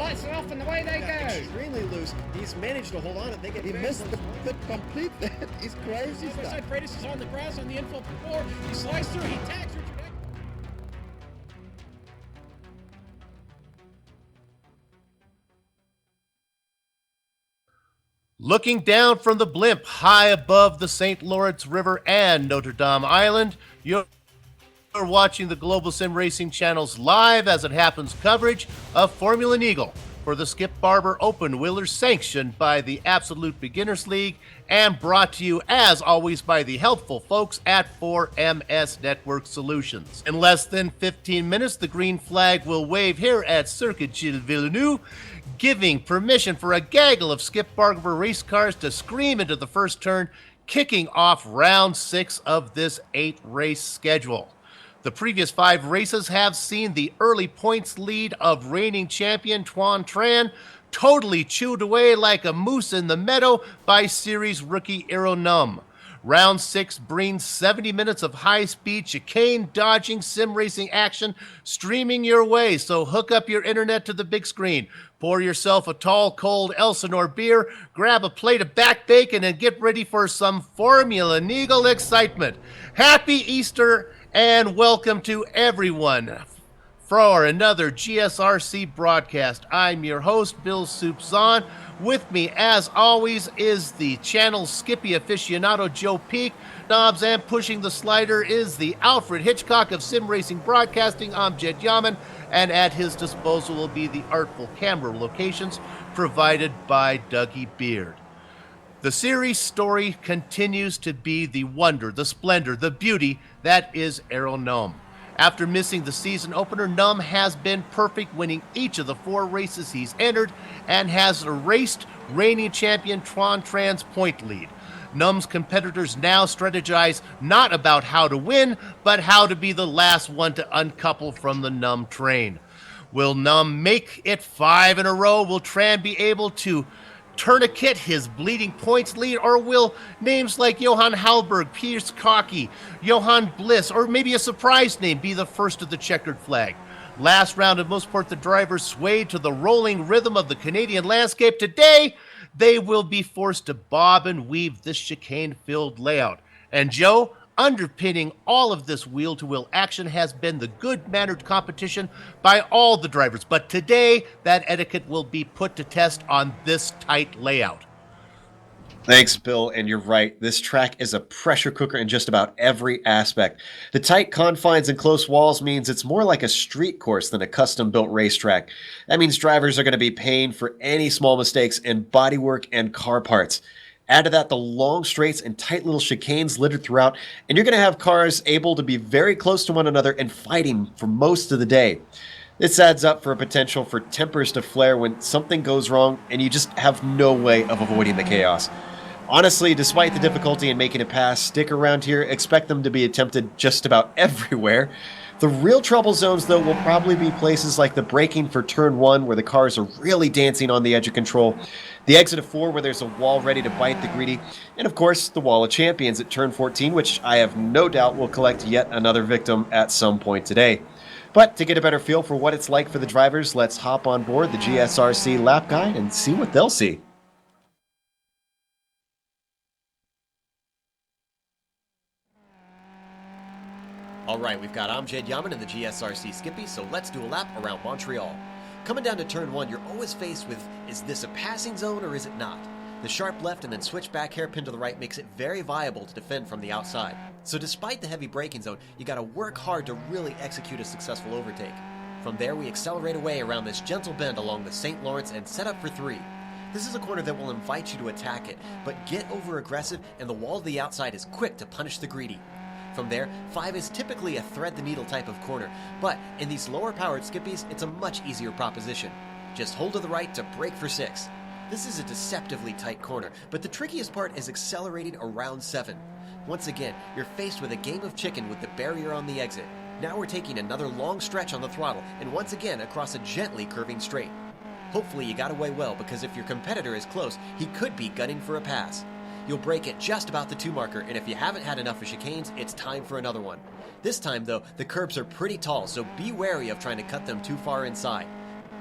lights are off and away they go. Extremely loose. He's managed to hold on. He missed the pit completely. He's crazy stuff. Outside Freitas is on the grass on the infield before. He slides through. He tags Richard Eck. Looking down from the blimp high above the St. Lawrence River and Notre Dame Island, you're watching the Global Sim Racing Channel's live as it happens coverage of Formula Neagle for the Skip Barber Open Wheelers, sanctioned by the Absolute Beginners League and brought to you as always by the helpful folks at 4MS Network Solutions. In less than 15 minutes, the green flag will wave here at Circuit Gilles Villeneuve, giving permission for a gaggle of Skip Barber race cars to scream into the first turn, kicking off round 6 of this 8-race schedule. The previous 5 races have seen the early points lead of reigning champion Tuan Tran totally chewed away like a moose in the meadow by series rookie Aeronum. Round 6 brings 70 minutes of high-speed chicane dodging sim racing action streaming your way, so hook up your internet to the big screen, pour yourself a tall, cold Elsinore beer, grab a plate of back bacon, and get ready for some Formula Neagle excitement. Happy Easter, and welcome to everyone for another GSRC broadcast. I'm your host, Bill Soupzon. With me, as always, is the channel's Skippy aficionado, Joe Peak. Knobs and pushing the slider is the Alfred Hitchcock of Sim Racing Broadcasting, Amjad Yaman, and at his disposal will be the artful camera locations provided by Dougie Beard. The series story continues to be the wonder, the splendor, the beauty that is Aeronome. After missing the season opener, Num has been perfect, winning each of the 4 races he's entered and has erased reigning champion Tuan Tran's point lead. Num's competitors now strategize not about how to win, but how to be the last one to uncouple from the Num train. Will Num make it 5 in a row? Will Tran be able to tourniquet his bleeding points lead, or will names like Johan Halberg, Piers Cocky, Johan Bliss, or maybe a surprise name be the first of the checkered flag? Last round of Mosport, the drivers swayed to the rolling rhythm of the Canadian landscape. Today, they will be forced to bob and weave this chicane-filled layout. And Joe, underpinning all of this wheel-to-wheel action has been the good-mannered competition by all the drivers. But today, that etiquette will be put to test on this tight layout. Thanks, Bill, and you're right. This track is a pressure cooker in just about every aspect. The tight confines and close walls means it's more like a street course than a custom-built racetrack. That means drivers are going to be paying for any small mistakes in bodywork and car parts. Add to that the long straights and tight little chicanes littered throughout, and you're going to have cars able to be very close to one another and fighting for most of the day. This adds up for a potential for tempers to flare when something goes wrong and you just have no way of avoiding the chaos. Honestly, despite the difficulty in making a pass stick around here, expect them to be attempted just about everywhere. The real trouble zones, though, will probably be places like the braking for turn 1, where the cars are really dancing on the edge of control, the exit of 4, where there's a wall ready to bite the greedy, and of course, the Wall of Champions at turn 14, which I have no doubt will collect yet another victim at some point today. But to get a better feel for what it's like for the drivers, let's hop on board the GSRC lap guide and see what they'll see. Alright, we've got Amjad Yaman and the GSRC Skippy, so let's do a lap around Montreal. Coming down to turn 1, you're always faced with, is this a passing zone or is it not? The sharp left and then switch back hairpin to the right makes it very viable to defend from the outside. So despite the heavy braking zone, you gotta work hard to really execute a successful overtake. From there, we accelerate away around this gentle bend along the St. Lawrence and set up for 3. This is a corner that will invite you to attack it, but get over aggressive and the wall to the outside is quick to punish the greedy. From there, 5 is typically a thread-the-needle type of corner, but in these lower-powered skippies, it's a much easier proposition. Just hold to the right to brake for 6. This is a deceptively tight corner, but the trickiest part is accelerating around 7. Once again, you're faced with a game of chicken with the barrier on the exit. Now we're taking another long stretch on the throttle, and once again across a gently curving straight. Hopefully you got away well, because if your competitor is close, he could be gunning for a pass. You'll brake at just about the 2 marker, and if you haven't had enough of chicanes, it's time for another one. This time, though, the curbs are pretty tall, so be wary of trying to cut them too far inside.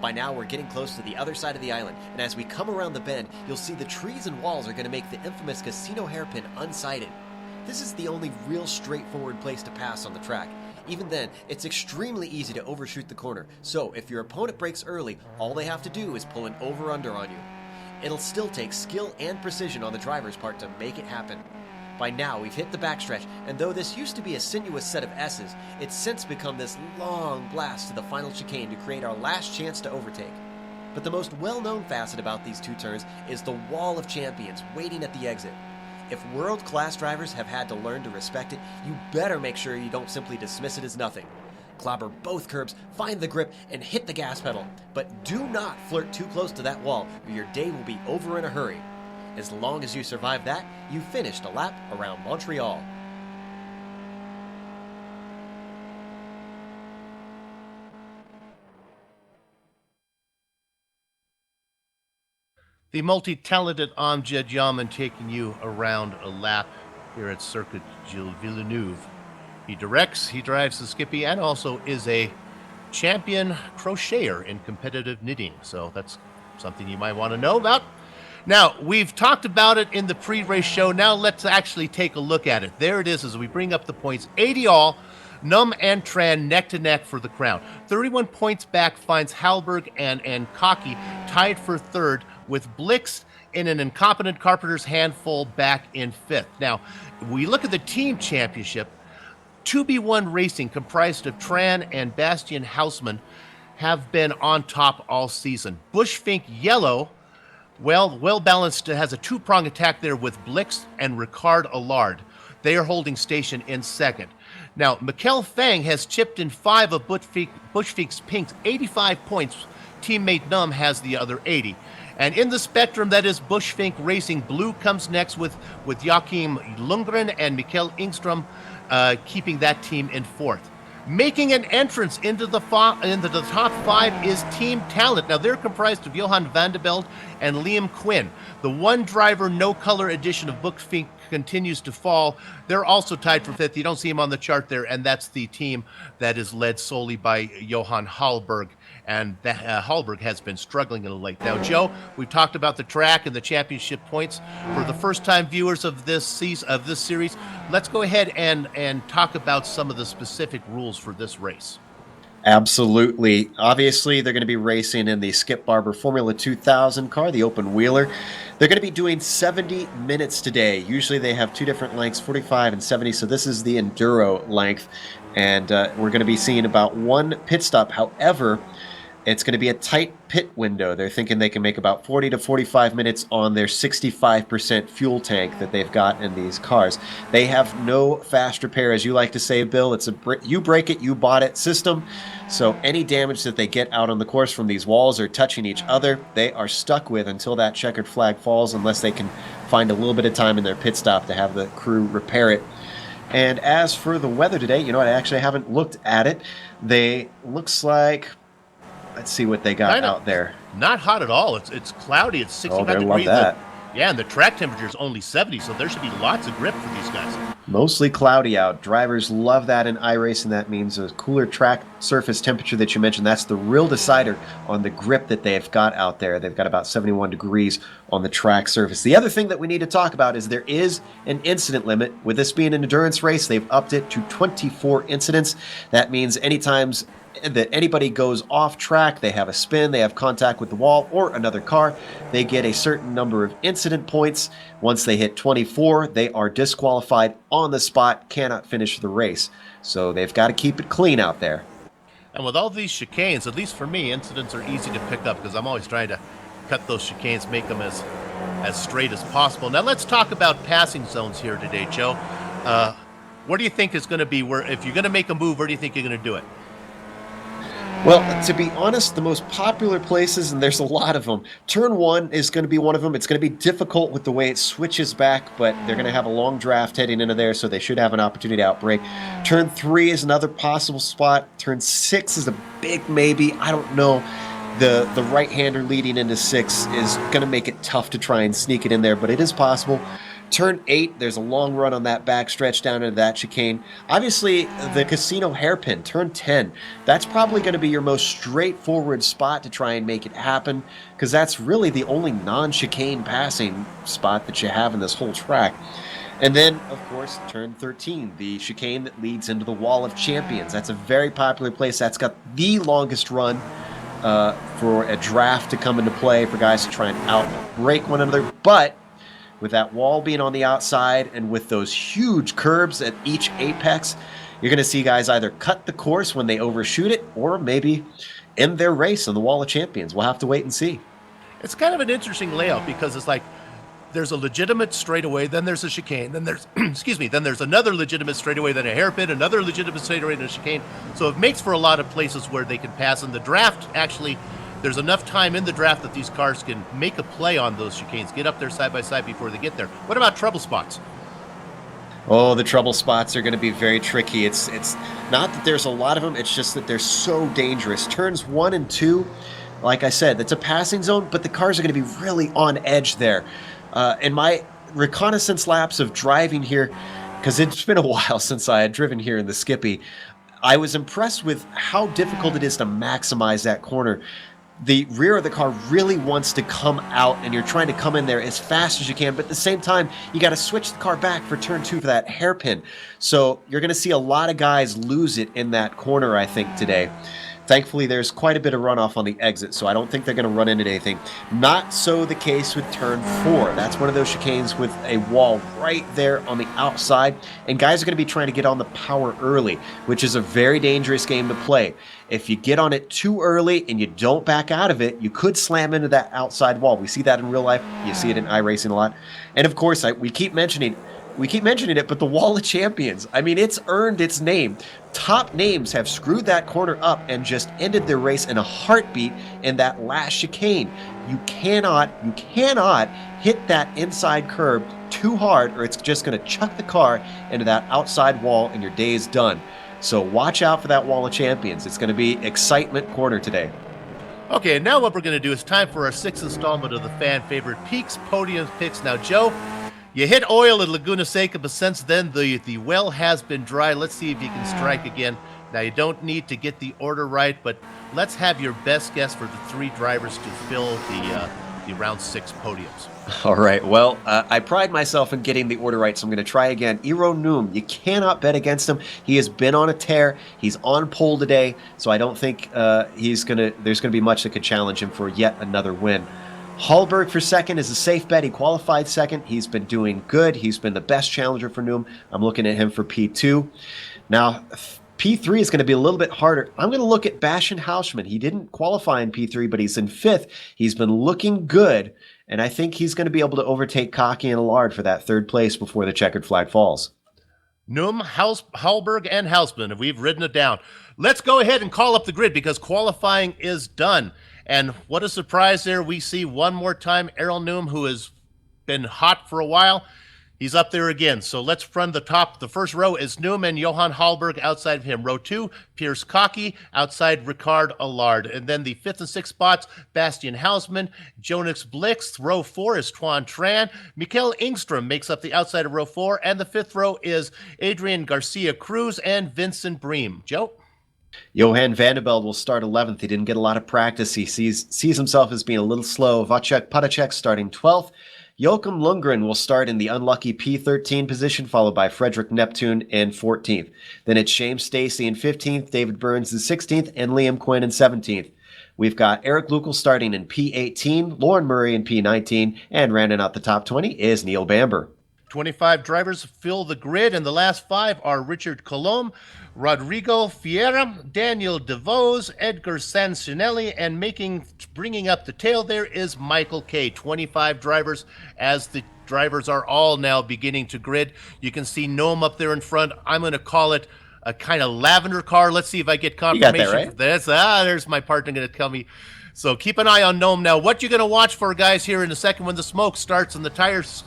By now, we're getting close to the other side of the island, and as we come around the bend, you'll see the trees and walls are going to make the infamous casino hairpin unsighted. This is the only real straightforward place to pass on the track. Even then, it's extremely easy to overshoot the corner, so if your opponent brakes early, all they have to do is pull an over-under on you. It'll still take skill and precision on the driver's part to make it happen. By now, we've hit the backstretch, and though this used to be a sinuous set of S's, it's since become this long blast to the final chicane to create our last chance to overtake. But the most well-known facet about these two turns is the wall of champions waiting at the exit. If world-class drivers have had to learn to respect it, you better make sure you don't simply dismiss it as nothing. Clobber both curbs, find the grip, and hit the gas pedal. But do not flirt too close to that wall, or your day will be over in a hurry. As long as you survive that, you finished a lap around Montreal. The multi-talented Amjad Yaman taking you around a lap here at Circuit Gilles Villeneuve. He directs, he drives the Skippy, and also is a champion crocheter in competitive knitting. So that's something you might want to know about. Now, we've talked about it in the pre-race show. Now let's actually take a look at it. There it is as we bring up the points. 80 all. Num and Tran neck to neck for the crown. 31 points back finds Halberg and Cocky tied for third, with Blix in an incompetent Carpenter's handful back in fifth. Now, we look at the team championship. 2B1 Racing, comprised of Tran and Bastian Hausmann, have been on top all season. Bushfink Yellow, well balanced, has a two-prong attack there with Blix and Ricard Allard. They are holding station in second. Now, Mikkel Fang has chipped in 5 of Bushfink's Pinks, 85 points. Teammate Num has the other 80. And in the spectrum, that is Bushfink Racing. Blue comes next with Joachim Lundgren and Mikkel Ingstrom keeping that team in fourth. Making an entrance into the top 5 is Team Talent. Now, they're comprised of Johan Vandebeld and Liam Quinn. The one driver, no color edition of Bushfink continues to fall. They're also tied for fifth. You don't see him on the chart there, and that's the team that is led solely by Johan Hallberg. And Hallberg has been struggling a little late. Now, Joe, we've talked about the track and the championship points. For the first-time viewers of this series, let's go ahead and talk about some of the specific rules for this race. Absolutely. Obviously, they're going to be racing in the Skip Barber Formula 2000 car, the open wheeler. They're going to be doing 70 minutes today. Usually they have two different lengths, 45 and 70, so this is the enduro length. And we're going to be seeing about one pit stop. However, it's going to be a tight pit window. They're thinking they can make about 40 to 45 minutes on their 65% fuel tank that they've got in these cars. They have no fast repair, as you like to say, Bill. It's a you break it, you bought it system. So any damage that they get out on the course from these walls or touching each other, they are stuck with until that checkered flag falls, unless they can find a little bit of time in their pit stop to have the crew repair it. And as for the weather today, you know, I actually haven't looked at it. Looks like, let's see what they got out there. Not hot at all. It's cloudy. It's 65 degrees. Love that. Yeah, and the track temperature is only 70, so there should be lots of grip for these guys. Mostly cloudy out. Drivers love that in iRacing. That means a cooler track surface temperature that you mentioned. That's the real decider on the grip that they've got out there. They've got about 71 degrees on the track surface. The other thing that we need to talk about is there is an incident limit. With this being an endurance race, they've upped it to 24 incidents. That means anytime that anybody goes off track, they have a spin, they have contact with the wall or another car, they get a certain number of incident points. Once they hit 24, they are disqualified on the spot, cannot finish the race. So they've got to keep it clean out there. And with all these chicanes, at least for me, incidents are easy to pick up because I'm always trying to cut those chicanes, make them as straight as possible. Now let's talk about passing zones here today, Joe. What do you think is going to be if you're going to make a move, where do you think you're going to do it? Well, to be honest, the most popular places, and there's a lot of them, turn 1 is going to be one of them. It's going to be difficult with the way it switches back, but they're going to have a long draft heading into there, so they should have an opportunity to outbrake. Turn 3 is another possible spot. Turn 6 is a big maybe. I don't know. The right-hander leading into 6 is going to make it tough to try and sneak it in there, but it is possible. Turn 8, there's a long run on that backstretch down into that chicane. Obviously, the casino hairpin, turn 10, that's probably going to be your most straightforward spot to try and make it happen, because that's really the only non-chicane passing spot that you have in this whole track. And then, of course, turn 13, the chicane that leads into the Wall of Champions. That's a very popular place. That's got the longest run for a draft to come into play for guys to try and outbreak one another. But with that wall being on the outside and with those huge curbs at each apex, you're going to see guys either cut the course when they overshoot it or maybe end their race on the Wall of Champions. We'll have to wait and see. It's kind of an interesting layout because it's like there's a legitimate straightaway, then there's a chicane, then there's then there's another legitimate straightaway, then a hairpin, another legitimate straightaway, then a chicane. So it makes for a lot of places where they can pass. In the draft, actually, there's enough time in the draft that these cars can make a play on those chicanes, get up there side by side before they get there. What about trouble spots? Oh, the trouble spots are going to be very tricky. It's not that there's a lot of them, it's just that they're so dangerous. Turns 1 and 2, like I said, that's a passing zone, but the cars are going to be really on edge there. In my reconnaissance laps of driving here, because it's been a while since I had driven here in the Skippy, I was impressed with how difficult it is to maximize that corner. The rear of the car really wants to come out, and you're trying to come in there as fast as you can, but at the same time, you got to switch the car back for turn 2 for that hairpin. So you're going to see a lot of guys lose it in that corner, I think, today. Thankfully, there's quite a bit of runoff on the exit, so I don't think they're going to run into anything. Not so the case with turn 4. That's one of those chicanes with a wall right there on the outside, and guys are going to be trying to get on the power early, which is a very dangerous game to play. If you get on it too early and you don't back out of it, you could slam into that outside wall. We see that in real life. You see it in iRacing a lot. And of course, we keep mentioning it, but the Wall of Champions, I mean, it's earned its name. Top names have screwed that corner up and just ended their race in a heartbeat in that last chicane. You cannot hit that inside curb too hard, or it's just going to chuck the car into that outside wall and your day is done. So watch out for that Wall of Champions. It's going to be excitement corner today. Okay, now what we're going to do is time for our 6th installment of the fan favorite Peaks Podium Picks. Now, Joe, you hit oil at Laguna Seca, but since then the well has been dry. Let's see if you can strike again. Now, you don't need to get the order right, but let's have your best guess for the 3 drivers to fill the round 6 podiums. All right. Well, I pride myself in getting the order right, so I'm going to try again. Iro Noom, you cannot bet against him. He has been on a tear. He's on pole today, so I don't think there's going to be much that could challenge him for yet another win. Hallberg for second is a safe bet. He qualified second. He's been doing good. He's been the best challenger for Noom. I'm looking at him for P2. Now, P3 is going to be a little bit harder. I'm going to look at Bastian Hausmann. He didn't qualify in P3, but he's in 5th. He's been looking good, and I think he's going to be able to overtake Cocky and Allard for that 3rd place before the checkered flag falls. Noom, Hallberg, and Hausmann. We've written it down. Let's go ahead and call up the grid because qualifying is done. And what a surprise there. We see one more time Errol Noom, who has been hot for a while. He's up there again. So let's run the top. The first row is Noom and Johan Hallberg outside of him. Row 2, Piers Cocky outside Ricard Allard. And then the 5th and 6th spots, Bastian Hausmann, Jonas Blix. Row 4 is Tuan Tran. Mikael Engstrom makes up the outside of row 4. And the 5th row is Adrian Garcia Cruz and Vincent Bream. Joe? Johan Vandervelde will start 11th. He didn't get a lot of practice. He sees himself as being a little slow. Wojciech Padacek starting 12th. Joachim Lundgren will start in the unlucky P13 position, followed by Frederick Neptune in 14th. Then it's James Stacey in 15th, David Burns in 16th, and Liam Quinn in 17th. We've got Eric Lukel starting in P18, Lauren Murray in P19, and rounding out the top 20 is Neil Bamber. 25 drivers fill the grid, and the last 5 are Richard Colomb, Rodrigo Fiera, Daniel DeVos, Edgar Sancinelli, and bringing up the tail there is Michael Kay. 25 drivers as the drivers are all now beginning to grid. You can see Noam up there in front. I'm going to call it a kind of lavender car. Let's see if I get confirmation. You got that right. There's my partner going to tell me. So keep an eye on Nome. Now, what you're going to watch for, guys, here in a second when the smoke starts and the tires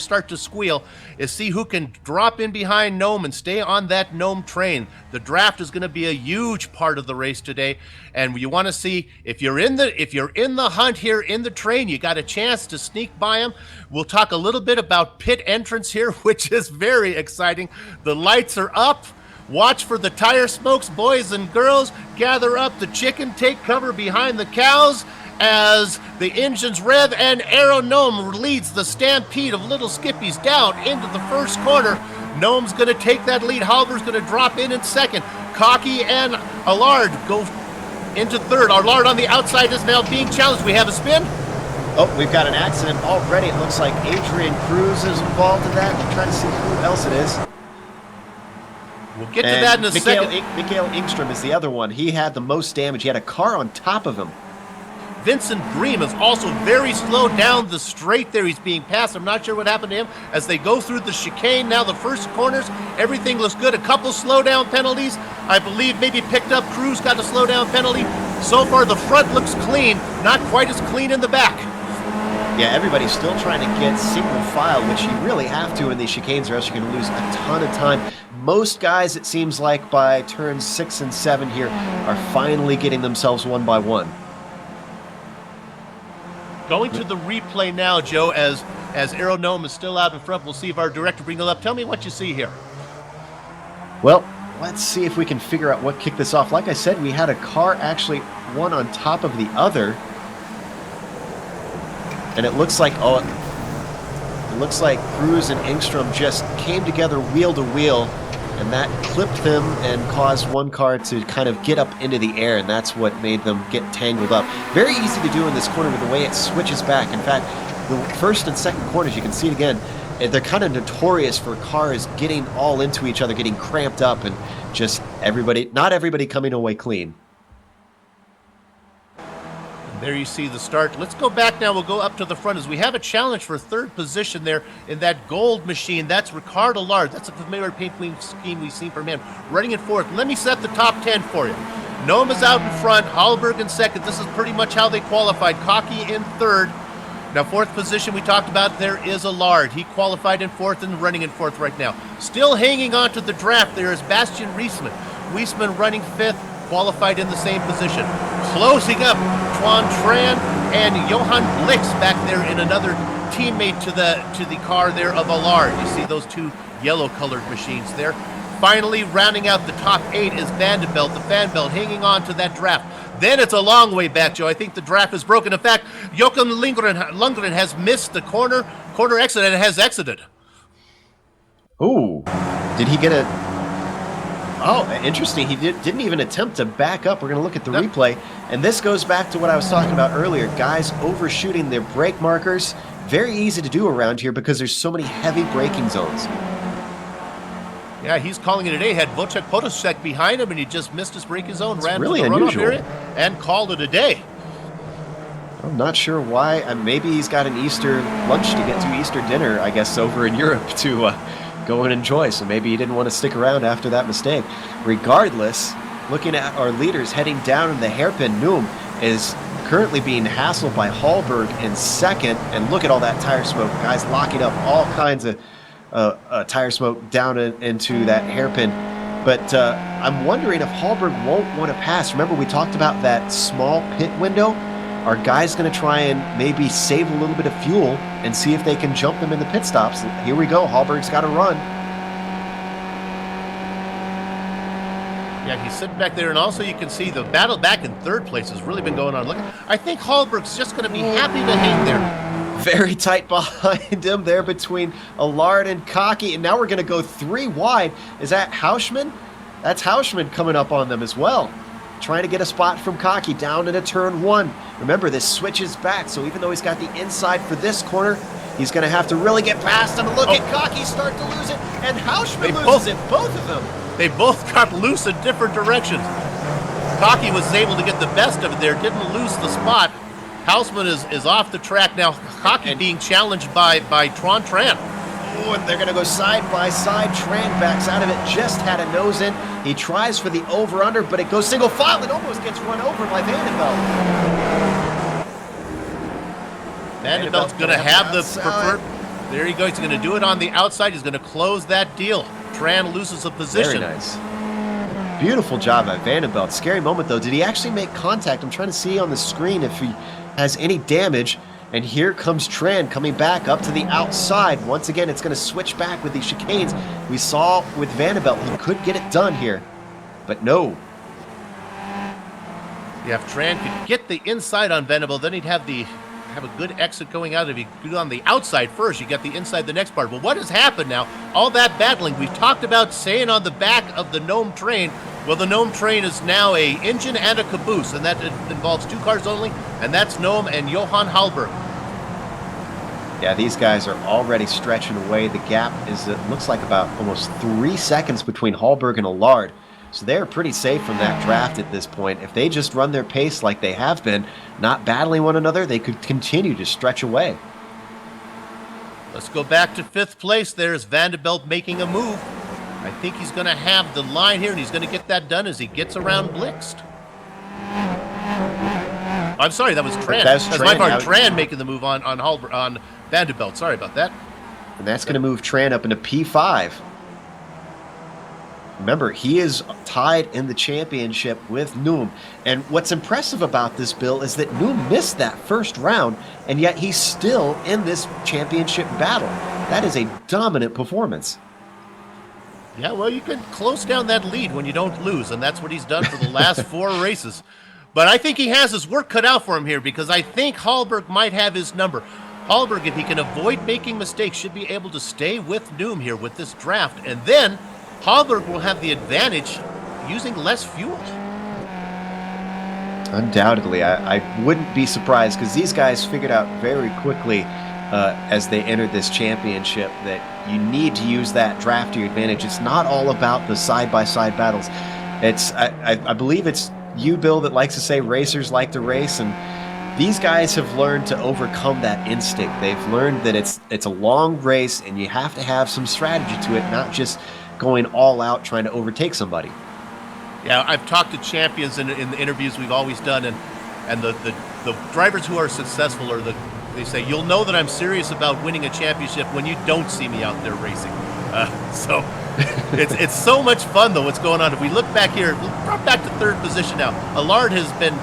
start to squeal, is see who can drop in behind Nome and stay on that Nome train. The draft is going to be a huge part of the race today, and you want to see if you're in the hunt here in the train, you got a chance to sneak by them. We'll talk a little bit about pit entrance here, which is very exciting. The lights are up. Watch for the tire smokes, boys and girls. Gather up the chicken, take cover behind the cows as the engines rev and Aero Gnome leads the stampede of little Skippies down into the first corner. Gnome's going to take that lead. Halber's going to drop in second. Cocky and Allard go into third. Allard on the outside is now being challenged. We have a spin. Oh, we've got an accident already. It looks like Adrian Cruz is involved in that. I'm trying to see who else it is. We'll get to that in a second. Mikael Ingstrom is the other one. He had the most damage. He had a car on top of him. Vincent Bream is also very slow down the straight there. He's being passed. I'm not sure what happened to him as they go through the chicane. Now the first corners, everything looks good. A couple slowdown penalties. I believe maybe picked up. Cruz got a slowdown penalty. So far the front looks clean. Not quite as clean in the back. Yeah, everybody's still trying to get single file, which you really have to in these chicanes or else you're going to lose a ton of time. Most guys, it seems like, by turns 6 and 7 here, are finally getting themselves one by one. Going to the replay now, Joe, as Aero Gnome is still out in front. We'll see if our director brings it up. Tell me what you see here. Well, let's see if we can figure out what kicked this off. Like I said, we had a car actually one on top of the other. And it looks like Cruz and Ingstrom just came together wheel to wheel, and that clipped them and caused one car to kind of get up into the air, and that's what made them get tangled up. Very easy to do in this corner with the way it switches back. In fact, the first and second corners, you can see it again, they're kind of notorious for cars getting all into each other, getting cramped up, and just not everybody coming away clean. There you see the start. Let's go back now. We'll go up to the front as we have a challenge for third position there in that gold machine. That's Ricard Allard. That's a familiar paint scheme we've seen from him. Running in fourth. Let me set the top 10 for you. Gnome is out in front. Hallberg in second. This is pretty much how they qualified. Cocky in third. Now, fourth position we talked about, there is Allard. He qualified in fourth and running in fourth right now. Still hanging on to the draft, there is Bastian Wiesmann. Wiesmann running fifth, qualified in the same position. Closing up, Twan Tran and Johan Blix back there in another teammate to the car there of Allard. You see those two yellow-colored machines there. Finally, rounding out the top 8 is Vanderbilt, the fan belt, hanging on to that draft. Then it's a long way back, Joe. I think the draft is broken. In fact, Joachim Lundgren has missed the corner exit and has exited. Ooh, did he get a... Oh, interesting. He didn't even attempt to back up. We're going to look at the replay. And this goes back to what I was talking about earlier. Guys overshooting their brake markers. Very easy to do around here because there's so many heavy braking zones. Yeah, he's calling it a day. Had Wojciech Podolsek behind him, and he just missed his braking zone, ran really to the runoff unusual. area, and called it a day. I'm not sure why. Maybe he's got an Easter lunch to get to, Easter dinner, I guess, over in Europe to go and enjoy. So maybe he didn't want to stick around after that mistake. Regardless, looking at our leaders heading down in the hairpin, Noom is currently being hassled by Hallberg in second. And look at all that tire smoke. Guys locking up all kinds of tire smoke down into that hairpin. But I'm wondering if Hallberg won't want to pass. Remember, we talked about that small pit window? Are guys going to try and maybe save a little bit of fuel and see if they can jump them in the pit stops? Here we go. Hallberg's got to run. Yeah, he's sitting back there, and also you can see the battle back in third place has really been going on. Look, I think Hallberg's just going to be happy to hang there. Very tight behind him there between Allard and Cocky. And now we're going to go 3 wide. Is that Hauschman? That's Hauschman coming up on them as well. Trying to get a spot from Cocky down into turn 1. Remember, this switches back, so even though he's got the inside for this corner, he's going to have to really get past him. Look at Cocky start to lose it, and Hauschman loses it, both of them. They both got loose in different directions. Cocky was able to get the best of it there, didn't lose the spot. Hauschman is off the track now. Cocky being challenged by Tran Tran. Oh, and they're going to go side by side. Tran backs out of it, just had a nose in. He tries for the over-under, but it goes single file and almost gets run over by Vandenbelt. Vandenbelt's going to have the preferred. There he goes. He's going to do it on the outside. He's going to close that deal. Tran loses a position. Very nice. Beautiful job by Vandenbelt. Scary moment, though. Did he actually make contact? I'm trying to see on the screen if he has any damage. And here comes Tran coming back up to the outside. Once again, it's going to switch back with these chicanes. We saw with Vandenbelt, he could get it done here. But no. Yeah, if Tran could get the inside on Vandenbelt, then he'd have a good exit going out. If he could do on the outside first, you get the inside the next part. But what has happened now? All that battling we've talked about staying on the back of the Gnome train. Well, the Gnome train is now a engine and a caboose, and that involves 2 cars only, and that's Gnome and Johan Hallberg. Yeah, these guys are already stretching away. The gap is, it looks like about almost 3 seconds between Hallberg and Allard. So they're pretty safe from that draft at this point. If they just run their pace like they have been, not battling one another, they could continue to stretch away. Let's go back to 5th place. There's Vandenbelt making a move. I think he's going to have the line here, and he's going to get that done as he gets around Blixt. I'm sorry, that was Tran. That's my part. Tran making the move on Vandenbelt. Sorry about that. And that's going to move Tran up into P5. Remember, he is tied in the championship with Noom. And what's impressive about this, Bill, is that Noom missed that first round, and yet he's still in this championship battle. That is a dominant performance. Yeah, well, you can close down that lead when you don't lose, and that's what he's done for the last 4 races. But I think he has his work cut out for him here, because I think Hallberg might have his number. Hallberg, if he can avoid making mistakes, should be able to stay with Noom here with this draft, and then Hallberg will have the advantage using less fuel. Undoubtedly. I wouldn't be surprised, because these guys figured out very quickly as they entered this championship that you need to use that draft to your advantage. It's not all about the side-by-side battles. I believe it's you, Bill, that likes to say racers like to race, and these guys have learned to overcome that instinct. They've learned that it's a long race, and you have to have some strategy to it, not just going all out trying to overtake somebody. Yeah, I've talked to champions in the interviews we've always done, and the drivers who are successful they say, you'll know that I'm serious about winning a championship when you don't see me out there racing. So it's so much fun, though, what's going on. If we look back here, drop back to 3rd position now. Allard has been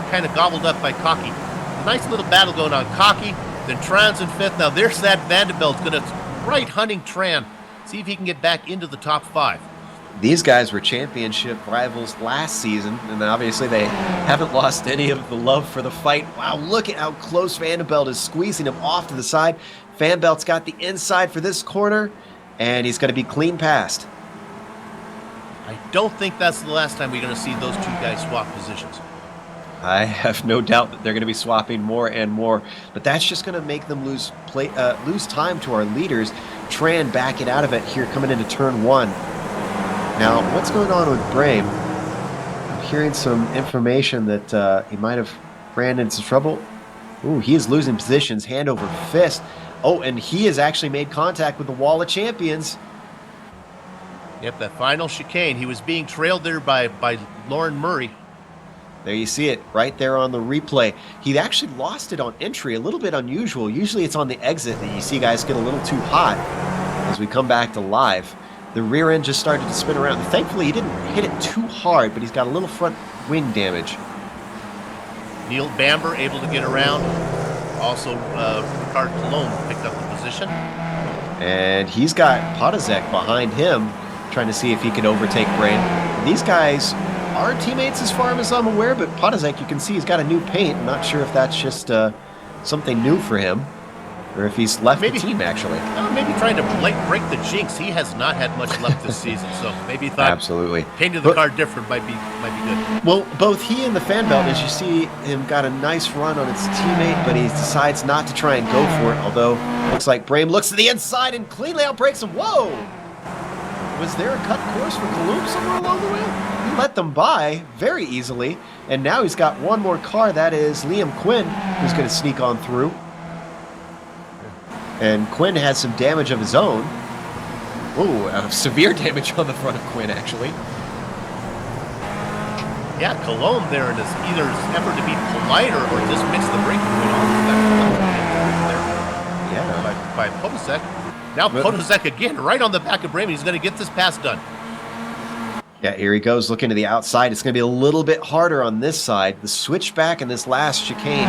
kind of gobbled up by Cocky. A nice little battle going on. Cocky, then Tran's in 5th. Now there's that Vandenbelt going to right hunting Tran. See if he can get back into the top 5. These guys were championship rivals last season, and obviously they haven't lost any of the love for the fight. Wow, look at how close Vandenbelt is squeezing him off to the side. Vandenbelt's got the inside for this corner, and he's going to be clean past. I don't think that's the last time we're going to see those 2 guys swap positions. I have no doubt that they're going to be swapping more and more, but that's just going to make them lose time to our leaders. Tran backing out of it here coming into turn 1. Now, what's going on with Brame? I'm hearing some information that he might have ran into trouble. Ooh, he is losing positions, hand over fist. Oh, and he has actually made contact with the Wall of Champions. Yep, that final chicane. He was being trailed there by Lauren Murray. There you see it, right there on the replay. He actually lost it on entry, a little bit unusual. Usually it's on the exit that you see guys get a little too hot as we come back to live. The rear end just started to spin around. Thankfully, he didn't hit it too hard, but he's got a little front wing damage. Neil Bamber able to get around. Also, Ricard Cologne picked up the position. And he's got Potazek behind him, trying to see if he can overtake Brame. These guys are teammates as far as I'm aware, but Potazek, you can see he's got a new paint. I'm not sure if that's just something new for him, or if he's left the team, actually. Maybe trying to break the jinx. He has not had much luck this season, so maybe he thought absolutely painting the car different might be good. Well, both he and the fan belt, as you see him, got a nice run on his teammate, but he decides not to try and go for it, although looks like Brame looks to the inside and cleanly outbreaks him. Whoa! Was there a cut course for Kalum somewhere along the way? He let them by very easily, and now he's got one more car. That is Liam Quinn, who's going to sneak on through. And Quinn has some damage of his own. Ooh, severe damage on the front of Quinn, actually. Yeah, Cologne there in either his effort to be polite or just mix the breaking point on there. Yeah. By Podosek. Now Podosek again, right on the back of Bremen. He's going to get this pass done. Yeah, here he goes looking to the outside. It's going to be a little bit harder on this side. The switchback in this last chicane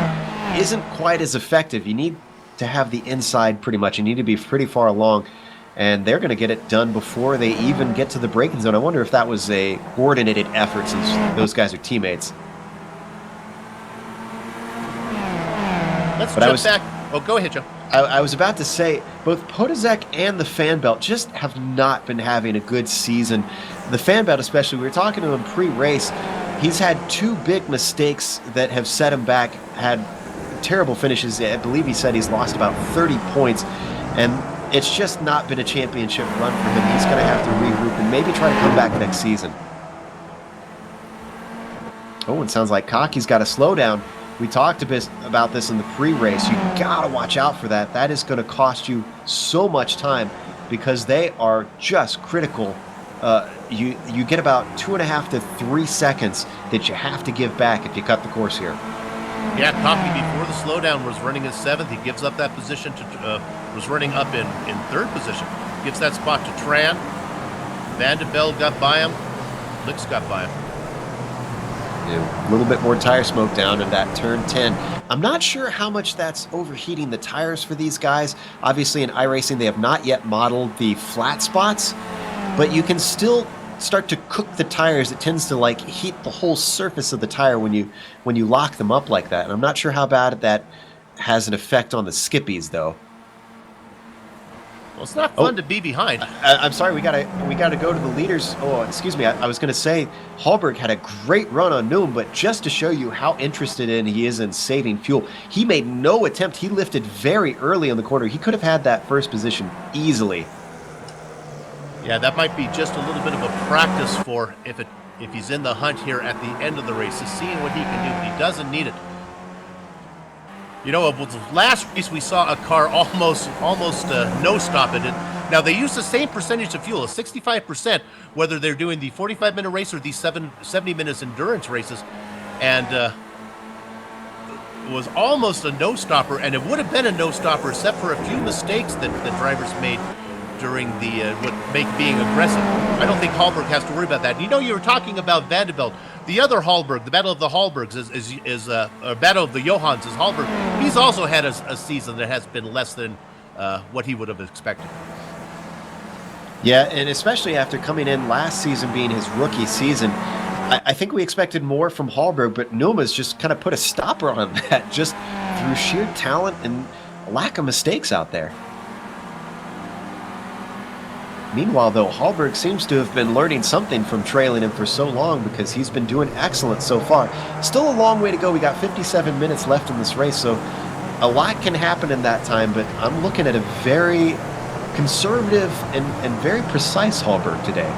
isn't quite as effective. You need to have the inside pretty much. You need to be pretty far along. And they're going to get it done before they even get to the braking zone. I wonder if that was a coordinated effort since those guys are teammates. Let's jump back. Oh, go ahead, Joe. I was about to say, both Podosek and the Fan Belt just have not been having a good season. The Fan Belt especially, we were talking to him pre-race, he's had 2 big mistakes that have set him back, had terrible finishes. I believe he said he's lost about 30 points, and it's just not been a championship run for him. He's going to have to regroup and maybe try to come back next season. Oh, it sounds like Kaki's got a slowdown. We talked a bit about this in the pre-race. You got to watch out for that. That is going to cost you so much time because they are just critical. You get about 2.5 to 3 seconds that you have to give back if you cut the course here. Yeah, Kaki before the slowdown was running in 7th. He gives up that position to was running up in 3rd position. Gives that spot to Tran. Van de Belle got by him. Licks got by him. A little bit more tire smoke down in that turn 10. I'm not sure how much that's overheating the tires for these guys. Obviously in iRacing they have not yet modeled the flat spots, but you can still start to cook the tires. It tends to like heat the whole surface of the tire when you lock them up like that. And I'm not sure how bad that has an effect on the skippies though. Well, it's not fun to be behind. I'm sorry, we gotta go to the leaders. Oh, excuse me. I was gonna say Hallberg had a great run on Noom, but just to show you how interested he is in saving fuel, he made no attempt. He lifted very early in the corner. He could have had that first position easily. Yeah, that might be just a little bit of a practice for if he's in the hunt here at the end of the race, is seeing what he can do. He doesn't need it. You know, the last race we saw a car almost no-stop it. Now, they use the same percentage of fuel, 65%, whether they're doing the 45-minute race or the 70-minute endurance races. And it was almost a no-stopper, and it would have been a no-stopper except for a few mistakes that the drivers made during the what make being aggressive. I don't think Hallberg has to worry about that. You know, you were talking about Van de Belt. The other Hallberg, the Battle of the Hallbergs is Battle of the Johans is Hallberg. He's also had a season that has been less than what he would have expected. Yeah, and especially after coming in last season being his rookie season, I think we expected more from Hallberg, but Numa's just kind of put a stopper on that just through sheer talent and lack of mistakes out there. Meanwhile, though, Hallberg seems to have been learning something from trailing him for so long because he's been doing excellent so far. Still a long way to go. We got 57 minutes left in this race, so a lot can happen in that time, but I'm looking at a very conservative and very precise Hallberg today.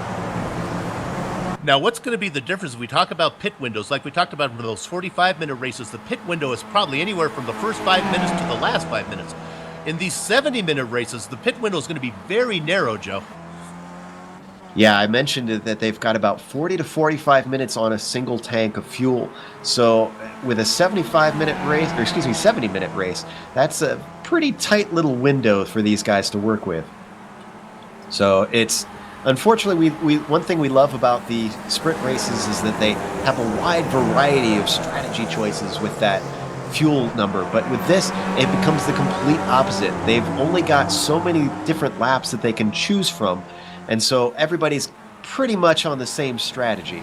Now, what's going to be the difference if we talk about pit windows? Like we talked about in those 45-minute races, the pit window is probably anywhere from the first 5 minutes to the last 5 minutes. In these 70-minute races, the pit window is going to be very narrow, Joe. Yeah, I mentioned that they've got about 40 to 45 minutes on a single tank of fuel. So with a 75-minute race, or excuse me, 70-minute race, that's a pretty tight little window for these guys to work with. So it's, unfortunately, one thing we love about the sprint races is that they have a wide variety of strategy choices with that fuel number, but with this, it becomes the complete opposite. They've only got so many different laps that they can choose from, and so everybody's pretty much on the same strategy.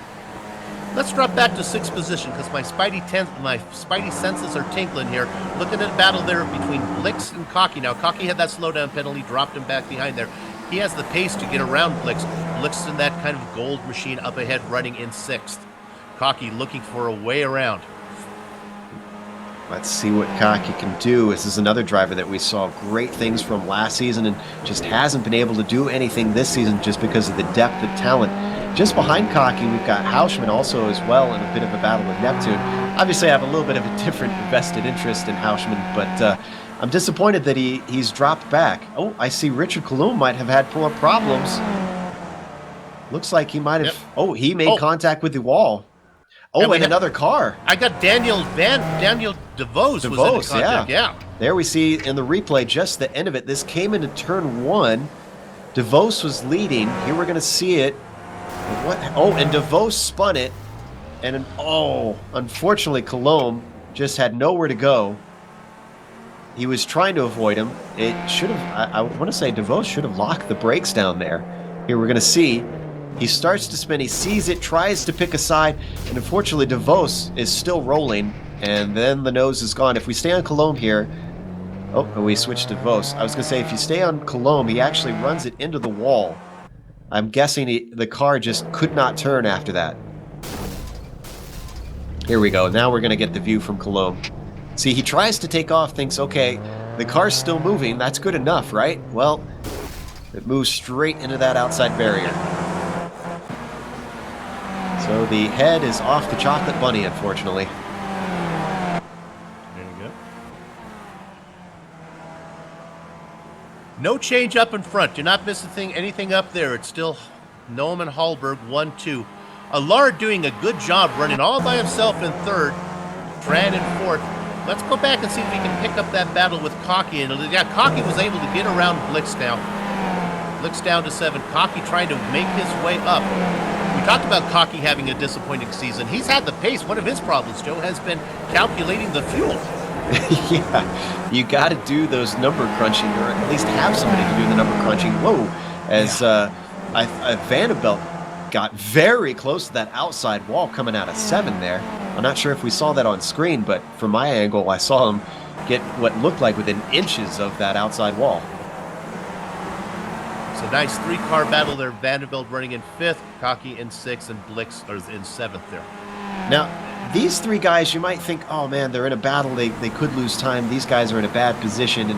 Let's drop back to 6th position because my spidey senses are tinkling here. Looking at a battle there between Blix and Cocky. Now, Cocky had that slowdown penalty, dropped him back behind there. He has the pace to get around Blix. Blix in that kind of gold machine up ahead running in 6th. Cocky looking for a way around. Let's see what Kaki can do. This is another driver that we saw great things from last season and just hasn't been able to do anything this season just because of the depth of talent. Just behind Kaki, we've got Hausman also as well in a bit of a battle with Neptune. Obviously, I have a little bit of a different vested interest in Hausman, but I'm disappointed that he's dropped back. Oh, I see Richard Colomb might have had more problems. Looks like he might have... Yep. Oh, he made contact with the wall. Oh, and another car. I got Daniel DeVos was in the contact. Yeah. There we see in the replay just the end of it. This came into turn 1. DeVos was leading. Here we're going to see it. What? Oh, and DeVos spun it. And, unfortunately, Colomb just had nowhere to go. He was trying to avoid him. It should have... I want to say DeVos should have locked the brakes down there. Here we're going to see... He starts to spin, he sees it, tries to pick a side, and unfortunately DeVos is still rolling, and then the nose is gone. If we stay on Colomb here... Oh, we switched to DeVos. I was going to say, if you stay on Colomb, he actually runs it into the wall. I'm guessing the car just could not turn after that. Here we go. Now we're going to get the view from Colomb. See, he tries to take off, thinks, okay, the car's still moving. That's good enough, right? Well, it moves straight into that outside barrier. So the head is off the chocolate bunny, unfortunately. There you go. No change up in front. Do not miss anything up there. It's still Noam and Hallberg 1-2. Allard doing a good job running all by himself in third. Tran in fourth. Let's go back and see if we can pick up that battle with Cocky. And yeah, Cocky was able to get around Blix now. Blix down to 7. Cocky trying to make his way up. We talked about Cocky having a disappointing season. He's had the pace. One of his problems, Joe, has been calculating the fuel. Yeah, you got to do those number crunching, or at least have somebody to do the number crunching. Whoa, as Vanderbilt got very close to that outside wall coming out of 7 there. I'm not sure if we saw that on screen, but from my angle, I saw him get what looked like within inches of that outside wall. So nice 3-car battle there. Vanderbilt running in 5th, Cocky in 6th, and Blix in 7th there. Now, these 3 guys, you might think, oh man, they're in a battle, they could lose time, these guys are in a bad position,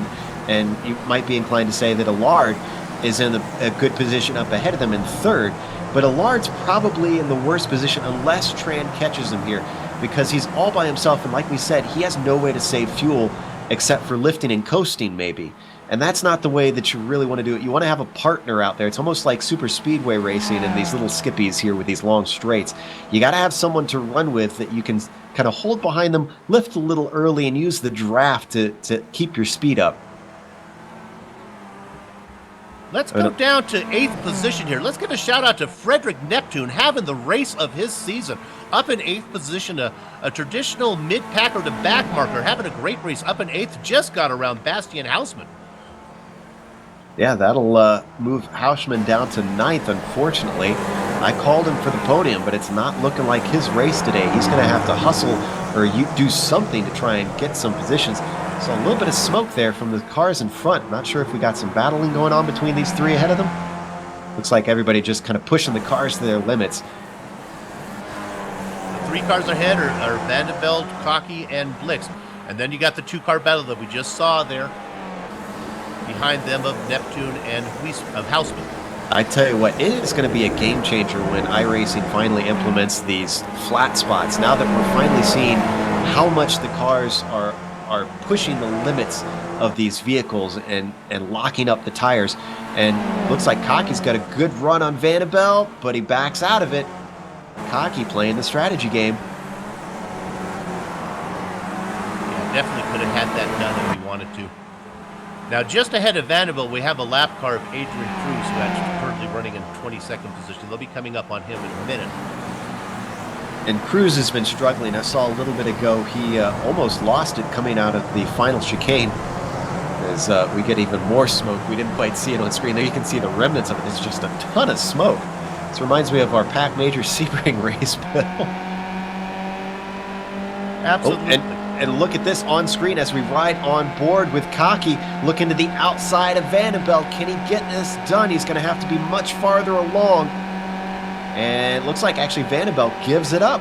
and you might be inclined to say that Allard is in a good position up ahead of them in 3rd, but Allard's probably in the worst position unless Tran catches him here, because he's all by himself, and like we said, he has no way to save fuel except for lifting and coasting maybe. And that's not the way that you really want to do it. You want to have a partner out there. It's almost like super speedway racing and these little skippies here with these long straights. You got to have someone to run with that you can kind of hold behind them, lift a little early, and use the draft to keep your speed up. Let's go down to 8th position here. Let's give a shout out to Frederick Neptune having the race of his season. Up in 8th position, a traditional mid-packer to back marker, having a great race. Up in 8th, just got around Bastian Hausmann. Yeah, that'll move Hausmann down to 9th, unfortunately. I called him for the podium, but it's not looking like his race today. He's going to have to hustle or do something to try and get some positions. So a little bit of smoke there from the cars in front. Not sure if we got some battling going on between these 3 ahead of them. Looks like everybody just kind of pushing the cars to their limits. The 3 cars ahead are Vanderbilt, Cocky, and Blix. And then you got the 2-car battle that we just saw there. Behind them of Neptune and Hausmann. I tell you what, it is going to be a game changer when iRacing finally implements these flat spots. Now that we're finally seeing how much the cars are pushing the limits of these vehicles and locking up the tires. And looks like Cocky's got a good run on Vanderbilt, but he backs out of it. Cocky playing the strategy game. Yeah, definitely could have had that done if he wanted to. Now, just ahead of Vanderbilt, we have a lap car of Adrian Cruz, who is currently running in 22nd position. They'll be coming up on him in a minute. And Cruz has been struggling. I saw a little bit ago, he almost lost it coming out of the final chicane. As we get even more smoke. We didn't quite see it on screen. There you can see the remnants of it. It's just a ton of smoke. This reminds me of our Pac Major Sebring race, Bill. Absolutely. And look at this on screen as we ride on board with Cocky, looking to the outside of Vanderbilt. Can he get this done? He's going to have to be much farther along. And it looks like actually Vanderbilt gives it up.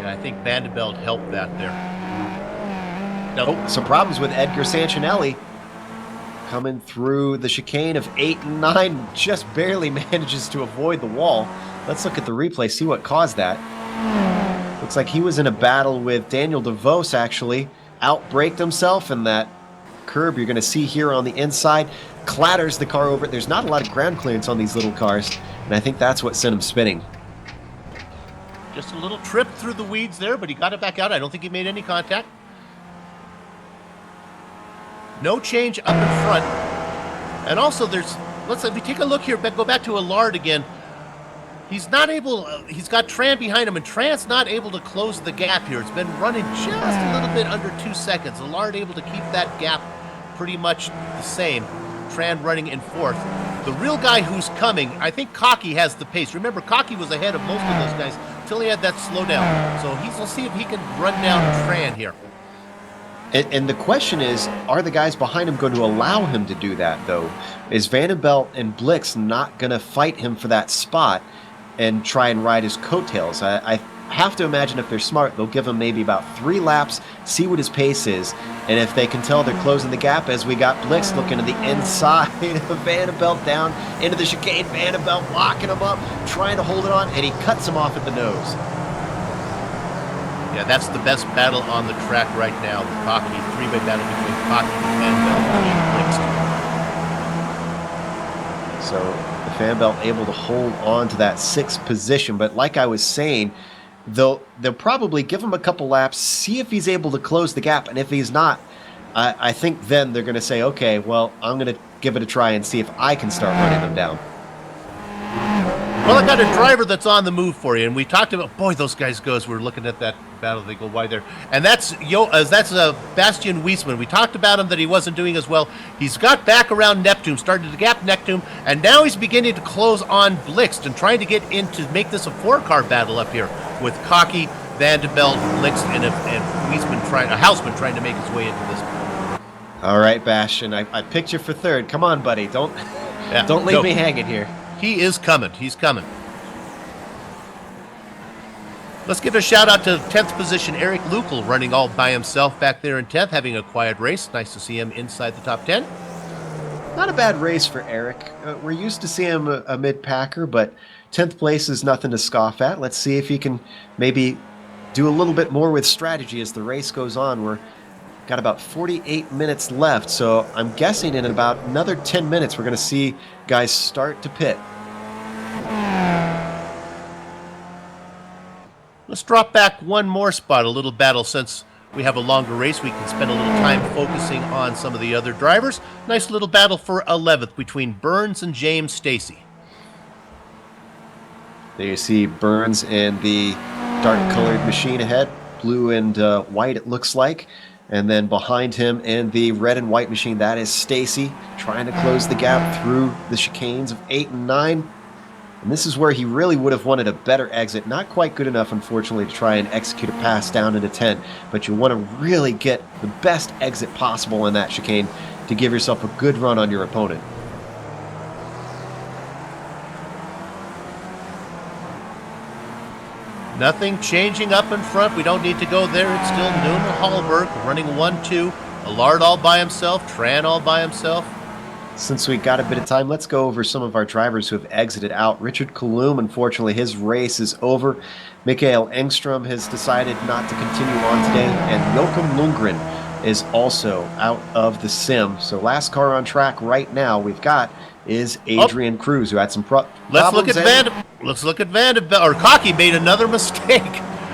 Yeah, I think Vanderbilt helped that there. Oh, some problems with Edgar Sancinelli. Coming through the chicane of 8 and 9, just barely manages to avoid the wall. Let's look at the replay, see what caused that. Looks like he was in a battle with Daniel DeVos, actually. outbraked himself, and that curb you're going to see here on the inside clatters the car over. There's not a lot of ground clearance on these little cars, and I think that's what sent him spinning. Just a little trip through the weeds there, but he got it back out. I don't think he made any contact. No change up in front. And also there's, if we take a look here, go back to Allard again. He's not able, he's got Tran behind him, and Tran's not able to close the gap here. It's been running just a little bit under 2 seconds. Allard able to keep that gap pretty much the same. Tran running in fourth. The real guy who's coming, I think Cocky has the pace. Remember, Cocky was ahead of most of those guys until he had that slowdown. So we'll see if he can run down Tran here. And the question is, are the guys behind him going to allow him to do that, though? Is Vandenbelt and Blix not going to fight him for that spot and try and ride his coattails? I have to imagine if they're smart, they'll give him maybe about 3 laps, see what his pace is, and if they can tell they're closing the gap, as we got Blix looking to the inside of Vandenbelt down into the chicane, Vandenbelt locking him up, trying to hold it on, and he cuts him off at the nose. Yeah, that's the best battle on the track right now, the Cocky, 3-way battle between Cocky and Vandenbelt. So the Vandenbelt able to hold on to that 6th position, but like I was saying, they'll probably give him a couple laps, see if he's able to close the gap, and if he's not, I think then they're going to say, okay, well, I'm going to give it a try and see if I can start running them down. Well, I got a driver that's on the move for you, and we talked about, boy, those guys go as we're looking at that battle, they go wide there. And that's Bastian Wiesmann. We talked about him that he wasn't doing as well. He's got back around Neptune, started to gap Neptune, and now he's beginning to close on Blixt and trying to get in to make this a 4-car battle up here with Cocky, Vandenbelt, Blixt, and Wiesmann Hausman trying to make his way into this. All right, Bastian, I picked you for 3rd. Come on, buddy. Don't leave me hanging here. He is coming. He's coming. Let's give a shout out to 10th position Eric Lukel, running all by himself back there in 10th, having a quiet race. Nice to see him inside the top 10. Not a bad race for Eric. We're used to seeing him a mid-packer, but 10th place is nothing to scoff at. Let's see if he can maybe do a little bit more with strategy as the race goes on. We're got about 48 minutes left, so I'm guessing in about another 10 minutes we're going to see guys start to pit. Let's drop back one more spot, a little battle. Since we have a longer race, we can spend a little time focusing on some of the other drivers. Nice little battle for 11th between Burns and James Stacy. There you see Burns in the dark-colored machine ahead, blue and white it looks like. And then behind him in the red and white machine, that is Stacy, trying to close the gap through the chicanes of 8 and 9. And this is where he really would have wanted a better exit. Not quite good enough, unfortunately, to try and execute a pass down into 10. But you want to really get the best exit possible in that chicane to give yourself a good run on your opponent. Nothing changing up in front. We don't need to go there. It's still Newman Hallberg running 1-2. Allard all by himself. Tran all by himself. Since we got a bit of time, let's go over some of our drivers who have exited out. Richard Kalum, unfortunately, his race is over. Mikael Engstrom has decided not to continue on today. And Joachim Lundgren is also out of the sim. So last car on track right now we've got is Adrian Cruz, who had some problems. Let's look at Vandenbelt. Or Cocky made another mistake.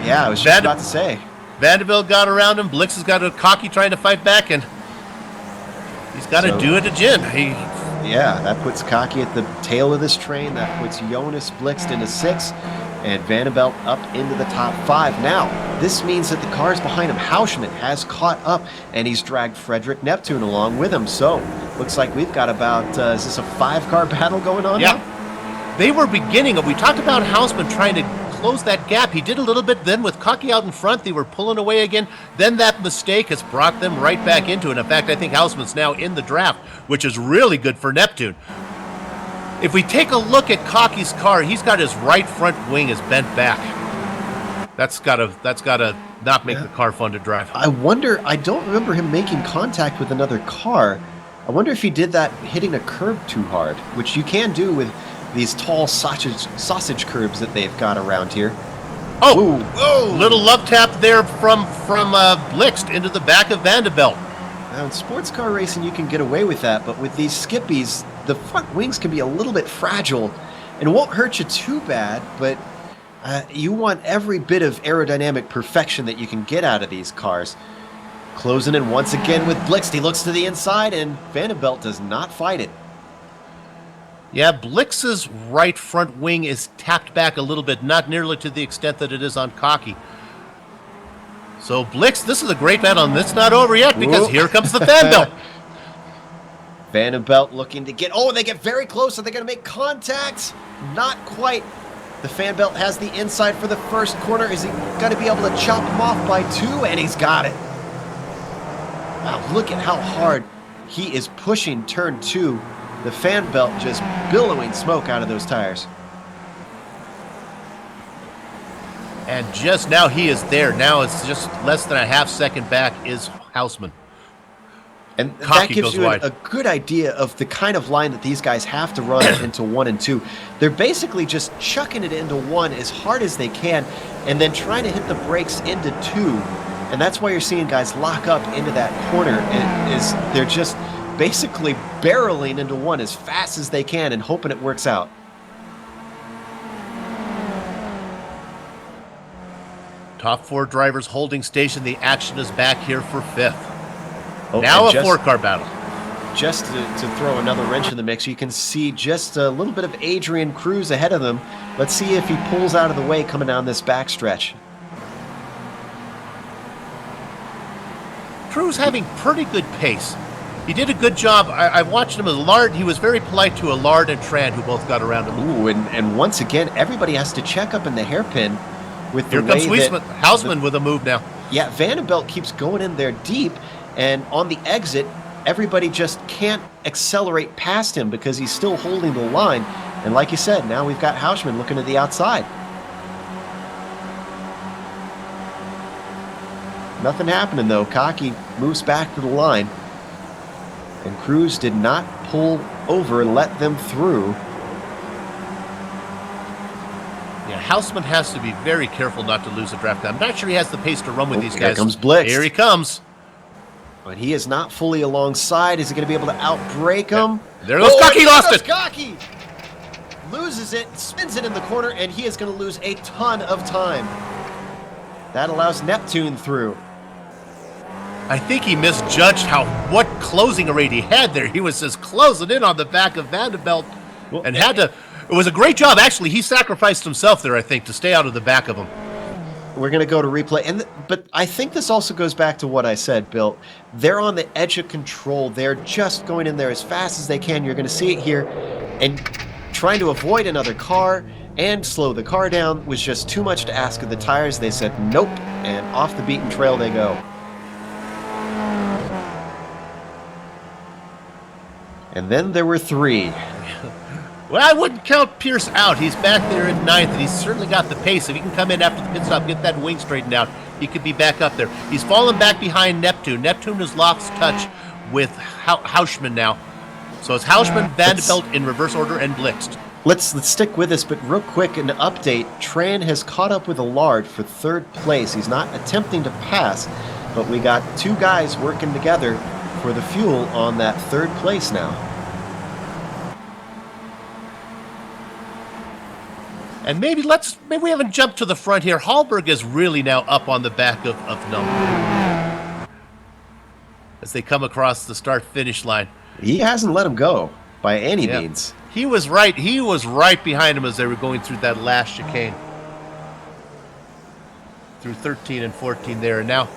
Yeah, I was just about to say. Vandenbelt got around him. Blix has got a Cocky trying to fight back, and he's got to do it again. Yeah, that puts Cocky at the tail of this train. That puts Jonas Blixt into 6, and Vandenbelt up into the top 5. Now, this means that the cars behind him, Hausman, has caught up, and he's dragged Frederick Neptune along with him. So, looks like we've got about, is this a 5-car battle going on now? They were beginning, we talked about Hausman trying to close that gap. He did a little bit, then with Cocky out in front, they were pulling away again. Then that mistake has brought them right back into it. In fact, I think Hausman's now in the draft, which is really good for Neptune. If we take a look at Cocky's car, he's got his right front wing is bent back. That's gotta not make the car fun to drive. I wonder, I don't remember him making contact with another car. I wonder if he did that hitting a curb too hard, which you can do with these tall sausage curbs that they've got around here. Oh, whoa! Little love tap there from Blixt into the back of Vanderbilt. Now, in sports car racing, you can get away with that, but with these skippies, the front wings can be a little bit fragile, and it won't hurt you too bad, but you want every bit of aerodynamic perfection that you can get out of these cars. Closing in once again with Blixt. He looks to the inside, and Vanderbilt does not fight it. Yeah, Blix's right front wing is tapped back a little bit, not nearly to the extent that it is on Cocky. So Blixt, this is a great battle, and it's not over yet because here comes the Vanderbilt. Vanderbilt looking to get... Oh, they get very close. Are they going to make contact? Not quite. The Vanderbilt has the inside for the first corner. Is he going to be able to chop him off by 2? And he's got it. Wow, look at how hard he is pushing turn 2. The Vanderbilt just billowing smoke out of those tires. And just now he is there. Now it's just less than a half second back is Houseman. And Cocky that gives goes you wide. a good idea of the kind of line that these guys have to run into 1 and 2. They're basically just chucking it into 1 as hard as they can and then trying to hit the brakes into 2. And that's why you're seeing guys lock up into that corner. They're just basically barreling into 1 as fast as they can and hoping it works out. Top 4 drivers holding station. The action is back here for 5th. Oh, now a 4-car battle. Just to throw another wrench in the mix, you can see just a little bit of Adrian Cruz ahead of them. Let's see if he pulls out of the way coming down this backstretch. Cruz having pretty good pace. He did a good job. I watched him with Lard. He was very polite to Allard and Tran, who both got around him. Ooh, and once again, everybody has to check up in the hairpin with the Here comes way Houseman with a move now. Yeah, Vanderbilt keeps going in there deep, and on the exit, everybody just can't accelerate past him because he's still holding the line. And like you said, now we've got Houseman looking to the outside. Nothing happening, though. Cocky moves back to the line. And Cruz did not pull over and let them through. Yeah, Houseman has to be very careful not to lose a draft. I'm not sure he has the pace to run with these guys. Here comes Blixt. Here he comes. But he is not fully alongside. Is he going to be able to outbrake him? There goes Cocky, lost it. Cocky loses it, spins it in the corner, and he is going to lose a ton of time. That allows Neptune through. I think he misjudged what closing rate he had there. He was just closing in on the back of Vanderbilt and had to. It was a great job. Actually, he sacrificed himself there, I think, to stay out of the back of him. We're going to go to replay. But I think this also goes back to what I said, Bill. They're on the edge of control. They're just going in there as fast as they can. You're going to see it here. And trying to avoid another car and slow the car down was just too much to ask of the tires. They said nope, and off the beaten trail they go. And then there were 3. Well, I wouldn't count Pierce out. He's back there in 9th, and he's certainly got the pace. If he can come in after the pit stop, get that wing straightened out, he could be back up there. He's fallen back behind Neptune. Neptune has lost touch with Houseman now. So it's Houseman, Vanderbilt in reverse order, and Blixt. Let's stick with this, but real quick, an update. Tran has caught up with Allard for 3rd place. He's not attempting to pass, but we got 2 guys working together for the fuel on that 3rd place now. And maybe we haven't jumped to the front here. Hallberg is really now up on the back of Num as they come across the start-finish line. He hasn't let him go by any means. He was right. He was right behind him as they were going through that last chicane. Through 13 and 14 there. And now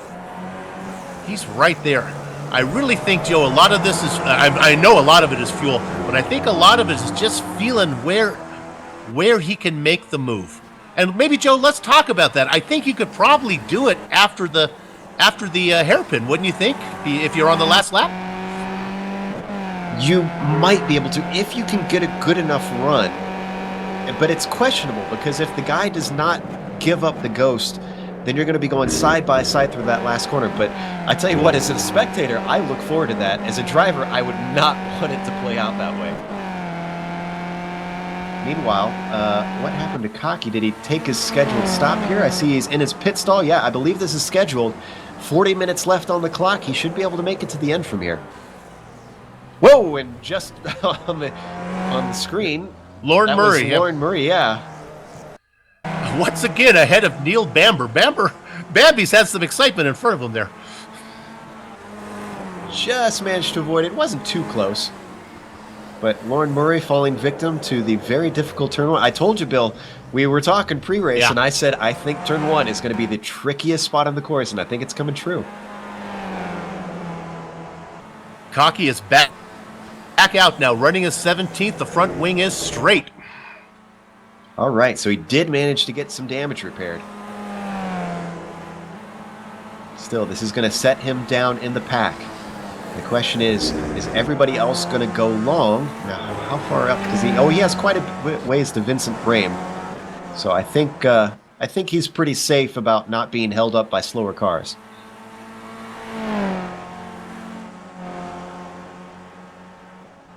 he's right there. I really think, Joe, a lot of this is, I know a lot of it is fuel, but I think a lot of it is just feeling where he can make the move. And maybe, Joe, let's talk about that. I think you could probably do it after the hairpin, wouldn't you think, if you're on the last lap? You might be able to if you can get a good enough run. But it's questionable because if the guy does not give up the ghost, then you're going to be going side by side through that last corner. But I tell you what, as a spectator, I look forward to that. As a driver, I would not want it to play out that way. Meanwhile, what happened to Cocky? Did he take his scheduled stop here? I see he's in his pit stall. Yeah, I believe this is scheduled. 40 minutes left on the clock. He should be able to make it to the end from here. Whoa, and just on the screen, Lauren Murray. Yep. Lauren Murray, yeah. Once again, ahead of Neil Bamber. Bambi's had some excitement in front of him there. Just managed to avoid it. It wasn't too close. But Lauren Murray falling victim to the very difficult turn one. I told you, Bill, we were talking pre-race, and I said I think turn one is going to be the trickiest spot on the course, and I think it's coming true. Cocky is back out now, running his 17th. The front wing is straight. All right, so he did manage to get some damage repaired. Still, this is going to set him down in the pack. The question is everybody else going to go long? Now, how far up? Because he has quite a ways to Vincent Brame. So I think he's pretty safe about not being held up by slower cars.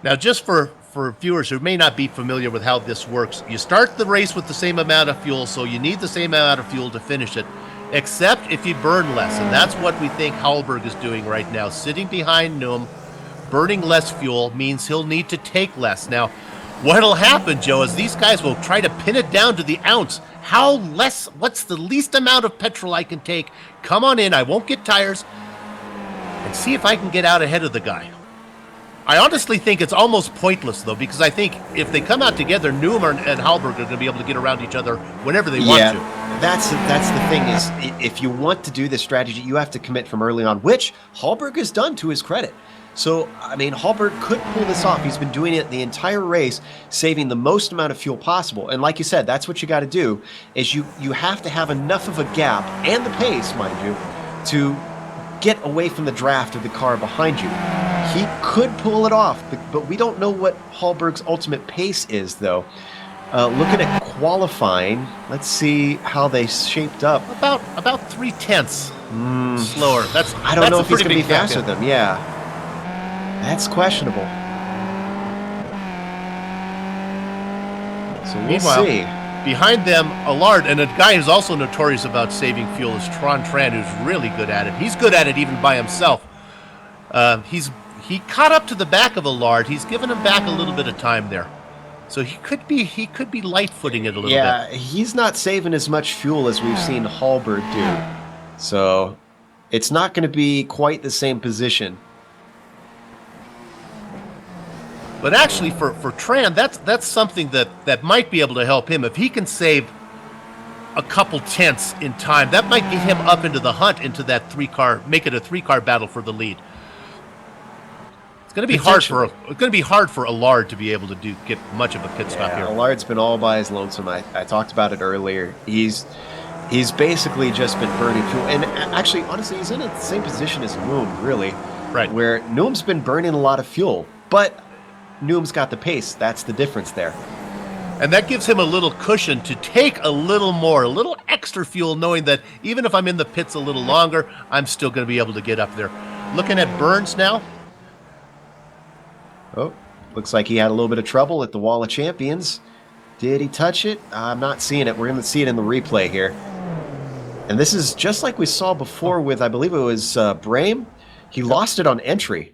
Now, just for viewers who may not be familiar with how this works, you start the race with the same amount of fuel, so you need the same amount of fuel to finish it, except if you burn less. And that's what we think Hallberg is doing right now. Sitting behind Noom, burning less fuel means he'll need to take less. Now, what'll happen, Joe, is these guys will try to pin it down to the ounce. What's the least amount of petrol I can take? Come on in, I won't get tires, and see if I can get out ahead of the guy. I honestly think it's almost pointless, though, because I think if they come out together, Newman and Hallberg are going to be able to get around each other whenever they want to. That's the thing is, if you want to do this strategy, you have to commit from early on, which Hallberg has done to his credit. So, I mean, Hallberg could pull this off. He's been doing it the entire race, saving the most amount of fuel possible. And like you said, that's what you got to do, is you have to have enough of a gap, and the pace, mind you, to get away from the draft of the car behind you. He could pull it off, but we don't know what Hallberg's ultimate pace is, though. Looking at qualifying, let's see how they shaped up. About 0.3 slower. I don't know if he's going to be faster than them. Yeah, that's questionable. So we'll see. Behind them, Allard, and a guy who's also notorious about saving fuel is Tron Tran, who's really good at it. He's good at it even by himself. He caught up to the back of Allard. He's given him back a little bit of time there. So he could be light-footing it a little bit. Yeah, he's not saving as much fuel as we've seen Hallberg do. So it's not going to be quite the same position. But actually, for Tran, that's something that might be able to help him. If he can save a couple tenths in time, that might get him up into the hunt, into that make it a three-car battle for the lead. It's going to be hard for Allard to be able to get much of a pit stop here. Allard's been all by his lonesome. I talked about it earlier. He's basically just been burning fuel, and actually, honestly, he's in the same position as Noom, really. Right. Where Noom's been burning a lot of fuel, but Noom's got the pace. That's the difference there. And that gives him a little cushion to take a little extra fuel, knowing that even if I'm in the pits a little longer, I'm still going to be able to get up there. Looking at Burns now. Oh, looks like he had a little bit of trouble at the Wall of Champions. Did he touch it? I'm not seeing it. We're going to see it in the replay here. And this is just like we saw before with, I believe it was Brame. He lost it on entry.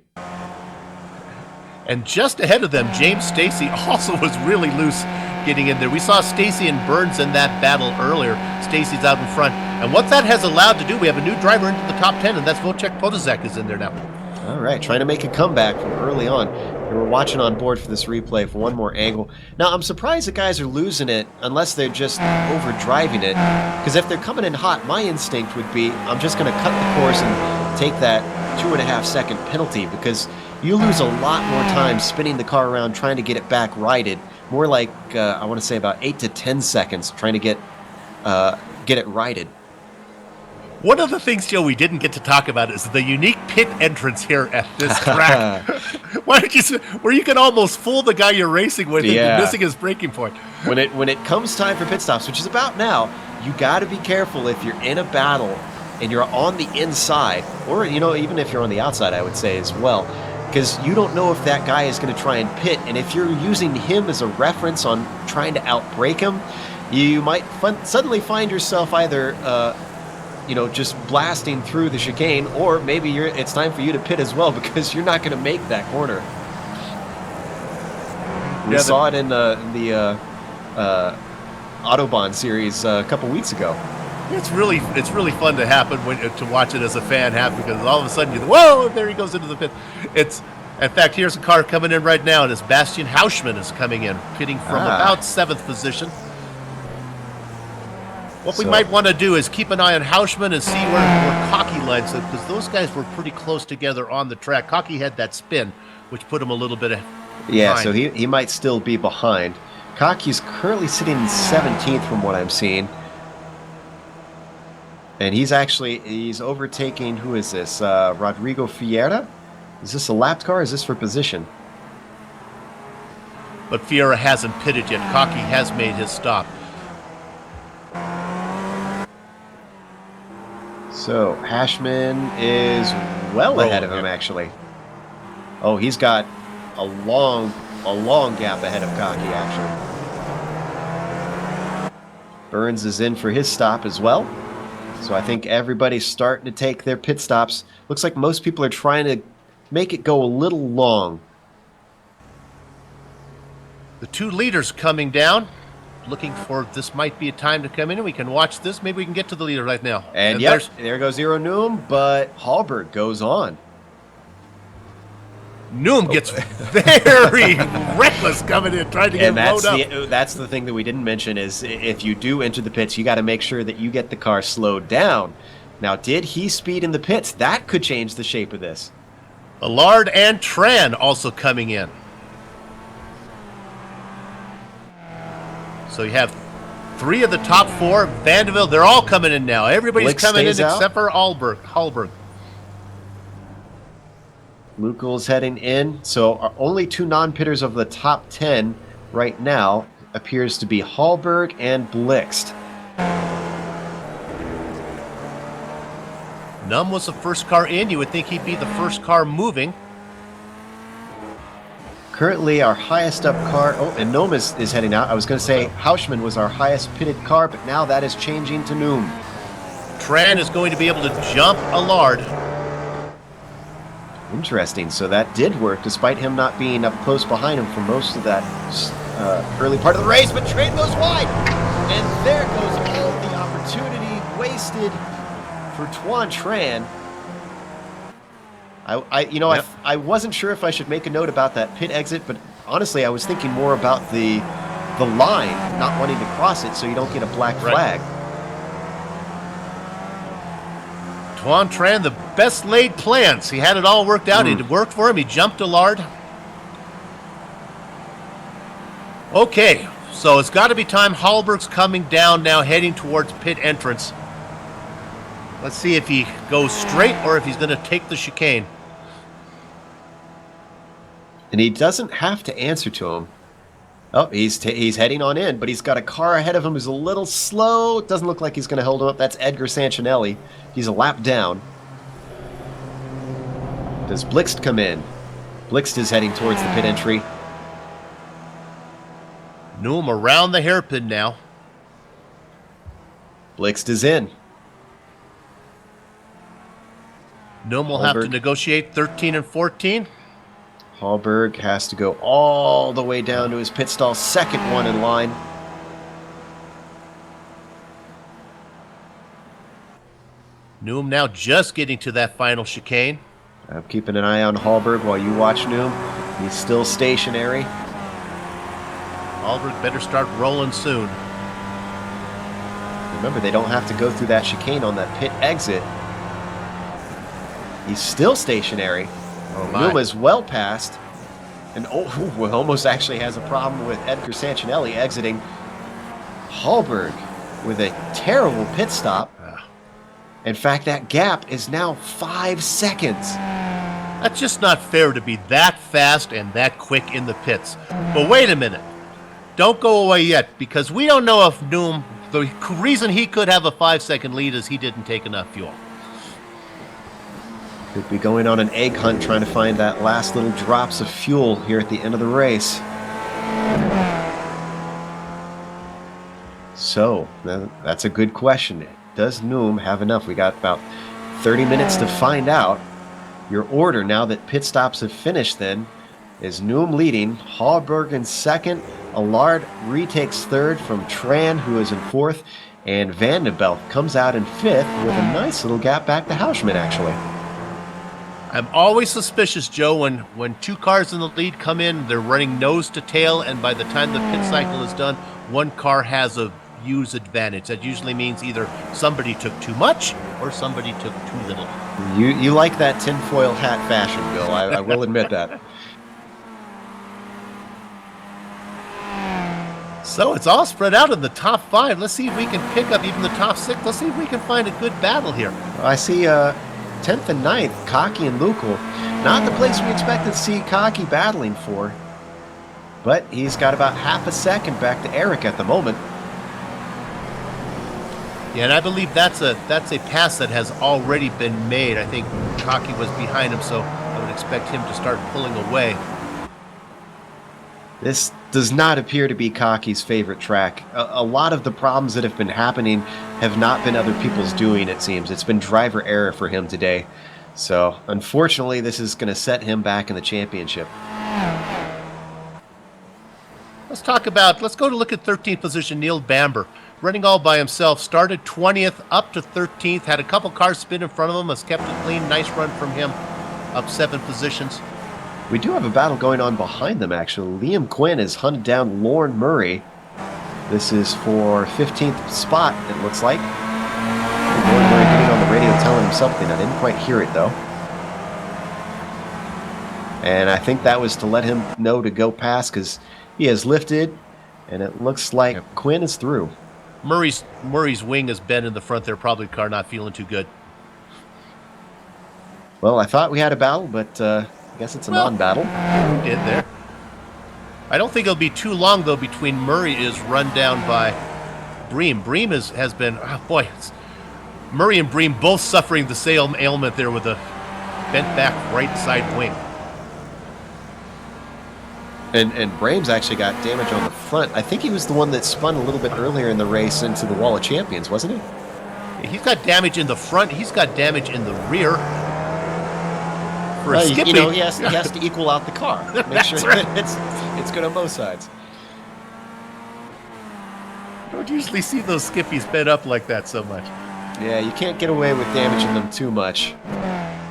And just ahead of them, James Stacy also was really loose getting in there. We saw Stacy and Burns in that battle earlier. Stacy's out in front. And what that has allowed to do, we have a new driver into the top 10, and that's Wojciech Podolak is in there now. All right, trying to make a comeback from early on. And we're watching on board for this replay for one more angle. Now, I'm surprised the guys are losing it unless they're just overdriving it. Because if they're coming in hot, my instinct would be I'm just going to cut the course and take that 2.5-second penalty, because you lose a lot more time spinning the car around trying to get it back righted. More like, I want to say about 8 to 10 seconds trying to get it righted. One of the things, Joe, we didn't get to talk about is the unique pit entrance here at this track. Where you can almost fool the guy you're racing with and missing his braking point. When it comes time for pit stops, which is about now, you got to be careful if you're in a battle and you're on the inside, or even if you're on the outside, I would say as well. because you don't know if that guy is going to try and pit. And if you're using him as a reference on trying to outbrake him, you might suddenly find yourself either, just blasting through the chicane, or maybe it's time for you to pit as well because you're not going to make that corner. We saw it in the Autobahn series a couple weeks ago. It's really fun to to watch it as a fan happen, because all of a sudden you think, whoa, there he goes into the pit. In fact, here's a car coming in right now, and it's Bastian Hauschmann is coming in, pitting from about 7th position. What we might want to do is keep an eye on Hauschmann and see where Cocky lines up, because those guys were pretty close together on the track. Cocky had that spin, which put him a little bit behind. So he might still be behind. Cocky's currently sitting in 17th from what I'm seeing. And he's overtaking, who is this? Rodrigo Fiera? Is this a lapped car or is this for position? But Fiera hasn't pitted yet. Cocky has made his stop. So Hauschmann is well ahead of him, actually. Oh, he's got a long gap ahead of Cocky, actually. Burns is in for his stop as well. So I think everybody's starting to take their pit stops. Looks like most people are trying to make it go a little long. The 2 leaders coming down, looking for this might be a time to come in, and we can watch this. Maybe we can get to the leader right now. And yes, there goes Zero Noom, but Hallberg goes on. Noom gets very reckless coming in, trying to get load up. That's the thing that we didn't mention is if you do enter the pits, you got to make sure that you get the car slowed down. Now, did he speed in the pits? That could change the shape of this. Allard and Tran also coming in. So you have 3 of the top 4. Vandeville, they're all coming in now. Everybody's coming in except for Hallberg. Lukel's heading in. So our only 2 non-pitters of the top 10 right now appears to be Hallberg and Blixt. Num was the first car in. You would think he'd be the first car moving. Currently our highest up car, and Noom is heading out. I was going to say Hauschmann was our highest pitted car, but now that is changing to Noom. Tran is going to be able to jump Allard. Interesting. So that did work, despite him not being up close behind him for most of that early part of the race. But Tran goes wide, and there goes all the opportunity wasted for Tuan Tran. I wasn't sure if I should make a note about that pit exit, but honestly, I was thinking more about the line, not wanting to cross it, so you don't get a black flag. Tuan Tran, the best laid plans. He had it all worked out. It worked for him. He jumped Allard. Okay, so it's got to be time. Hallberg's coming down now, heading towards pit entrance. Let's see if he goes straight or if he's going to take the chicane. And he doesn't have to answer to him. Oh, he's heading on in, but he's got a car ahead of him who's a little slow. It doesn't look like he's going to hold him up. That's Edgar Sancinelli. He's a lap down. Does Blixt come in? Blixt is heading towards the pit entry. Noom around the hairpin now. Blixt is in. Noom will have to negotiate 13 and 14. Hallberg has to go all the way down to his pit stall, second one in line. Noom now just getting to that final chicane. I'm keeping an eye on Hallberg while you watch Noom. He's still stationary. Hallberg better start rolling soon. Remember, they don't have to go through that chicane on that pit exit. He's still stationary. Noom is well past. And almost actually has a problem with Edgar Sancinelli exiting. Hallberg with a terrible pit stop. In fact, that gap is now 5 seconds. That's just not fair to be that fast and that quick in the pits. But wait a minute. Don't go away yet, because we don't know if Noom, the reason he could have a 5-second lead is he didn't take enough fuel. Could be going on an egg hunt trying to find that last little drops of fuel here at the end of the race. So, that's a good question. Does Noom have enough? We got about 30 minutes to find out. Your order, now that pit stops have finished then, is Noom leading, Hallberg in second, Allard retakes third from Tran, who is in fourth, and Vandenbelt comes out in fifth with a nice little gap back to Hausman, actually. I'm always suspicious, Joe, when two cars in the lead come in, they're running nose to tail, and by the time the pit cycle is done, one car has a use advantage. That usually means either somebody took too much or somebody took too little. You like that tinfoil hat fashion, Bill. I will admit that. So it's all spread out in the top 5. Let's see if we can pick up even the top 6. Let's see if we can find a good battle here. I see 10th and 9th, Cocky and Lukel. Not the place we expected to see Cocky battling for. But he's got about half a second back to Eric at the moment. Yeah, and I believe that's a pass that has already been made. I think Cocky was behind him, so I would expect him to start pulling away. This does not appear to be Cocky's favorite track. A lot of the problems that have been happening have not been other people's doing, it seems. It's been driver error for him today. So, unfortunately, this is going to set him back in the championship. Let's go to look at 13th position, Neil Bamber. Running all by himself, started 20th, up to 13th, had a couple cars spin in front of him, has kept it clean. Nice run from him, up 7 positions. We do have a battle going on behind them, actually. Liam Quinn has hunted down Lauren Murray. This is for 15th spot, it looks like. Lauren Murray getting on the radio telling him something. I didn't quite hear it, though. And I think that was to let him know to go past, because he has lifted, and it looks like Quinn is through. Murray's wing has been in the front there, probably car not feeling too good. Well, I thought we had a battle, but I guess it's a non-battle. We did there. I don't think it'll be too long, though, between Murray is run down by Bream. Bream has been, Murray and Bream both suffering the same ailment there with a bent back right side wing. And Brames actually got damage on the front. I think he was the one that spun a little bit earlier in the race into the Wall of Champions, wasn't he? He's got damage in the front. He's got damage in the rear. For a Skippy. You know, he has to equal out the car. Make sure that it's good on both sides. I don't usually see those Skippies bent up like that so much. Yeah, you can't get away with damaging them too much.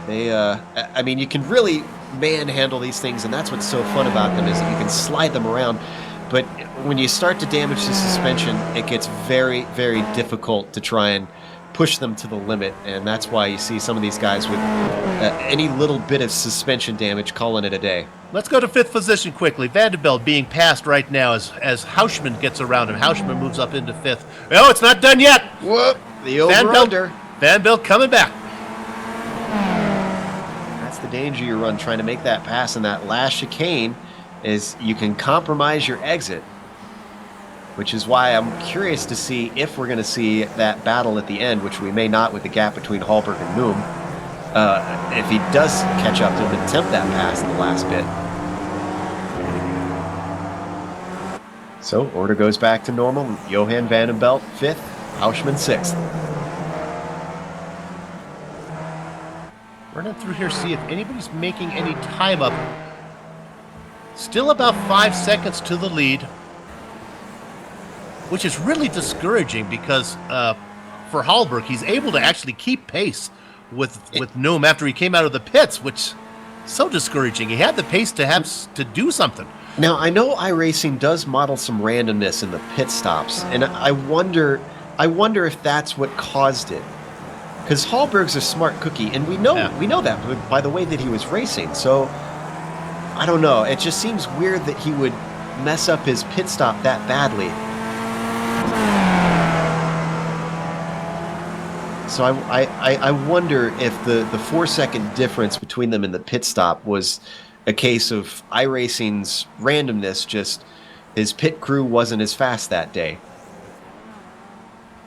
They, I mean, you can really manhandle these things, and that's what's so fun about them, is that you can slide them around. But when you start to damage the suspension, it gets very, very difficult to try and push them to the limit, and that's why you see some of these guys with any little bit of suspension damage calling it a day. Let's go to 5th position quickly. Vanderbilt being passed right now as Hausman gets around him. Hausman moves up into 5th. Oh, it's not done yet. Whoop! The over-under. Vanderbilt coming back. That's the danger you run trying to make that pass in that last chicane, is you can compromise your exit. Which is why I'm curious to see if we're going to see that battle at the end, which we may not with the gap between Hallberg and Noom. If he does catch up to him and attempt that pass in the last bit. So, order goes back to normal. Johan Vandenbelt 5th, Hausman 6th. Running through here, see if anybody's making any time up. Still about 5 seconds to the lead. Which is really discouraging because for Hallberg, he's able to actually keep pace with Noom after he came out of the pits, which is so discouraging. He had the pace to have to do something. Now, I know iRacing does model some randomness in the pit stops, and I wonder if that's what caused it. Because Hallberg's a smart cookie, and we know that by the way that he was racing. So, I don't know. It just seems weird that he would mess up his pit stop that badly. So I wonder if the 4-second difference between them in the pit stop was a case of iRacing's randomness, just his pit crew wasn't as fast that day.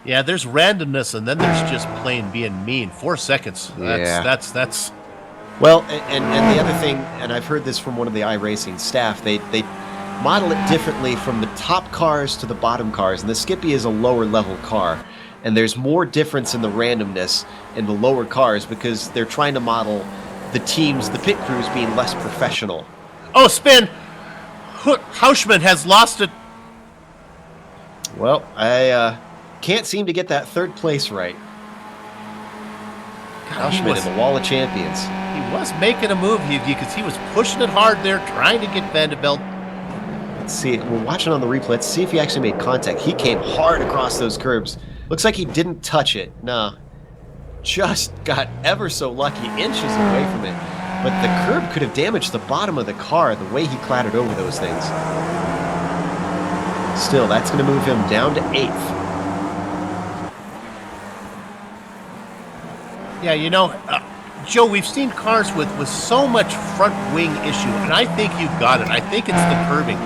Yeah, there's randomness, and then there's just plain being mean. 4 seconds. That's Well, and the other thing, and I've heard this from one of the iRacing staff, they model it differently from the top cars to the bottom cars, and the Skippy is a lower level car, and there's more difference in the randomness in the lower cars because they're trying to model the teams, the pit crews being less professional. Oh, spin! Hausman has lost it. Well, I can't seem to get that third place right. Hausman in the Wall of Champions. He was making a move because he was pushing it hard there, trying to get Vanderbilt. Let's see. We're watching on the replay. Let's see if he actually made contact. He came hard across those curbs. Looks like he didn't touch it. No. Just got ever so lucky, inches away from it. But the curb could have damaged the bottom of the car the way he clattered over those things. Still, that's going to move him down to 8th. Yeah, you know, Joe, we've seen cars with so much front wing issue, and I think you've got it. I think it's the curbing.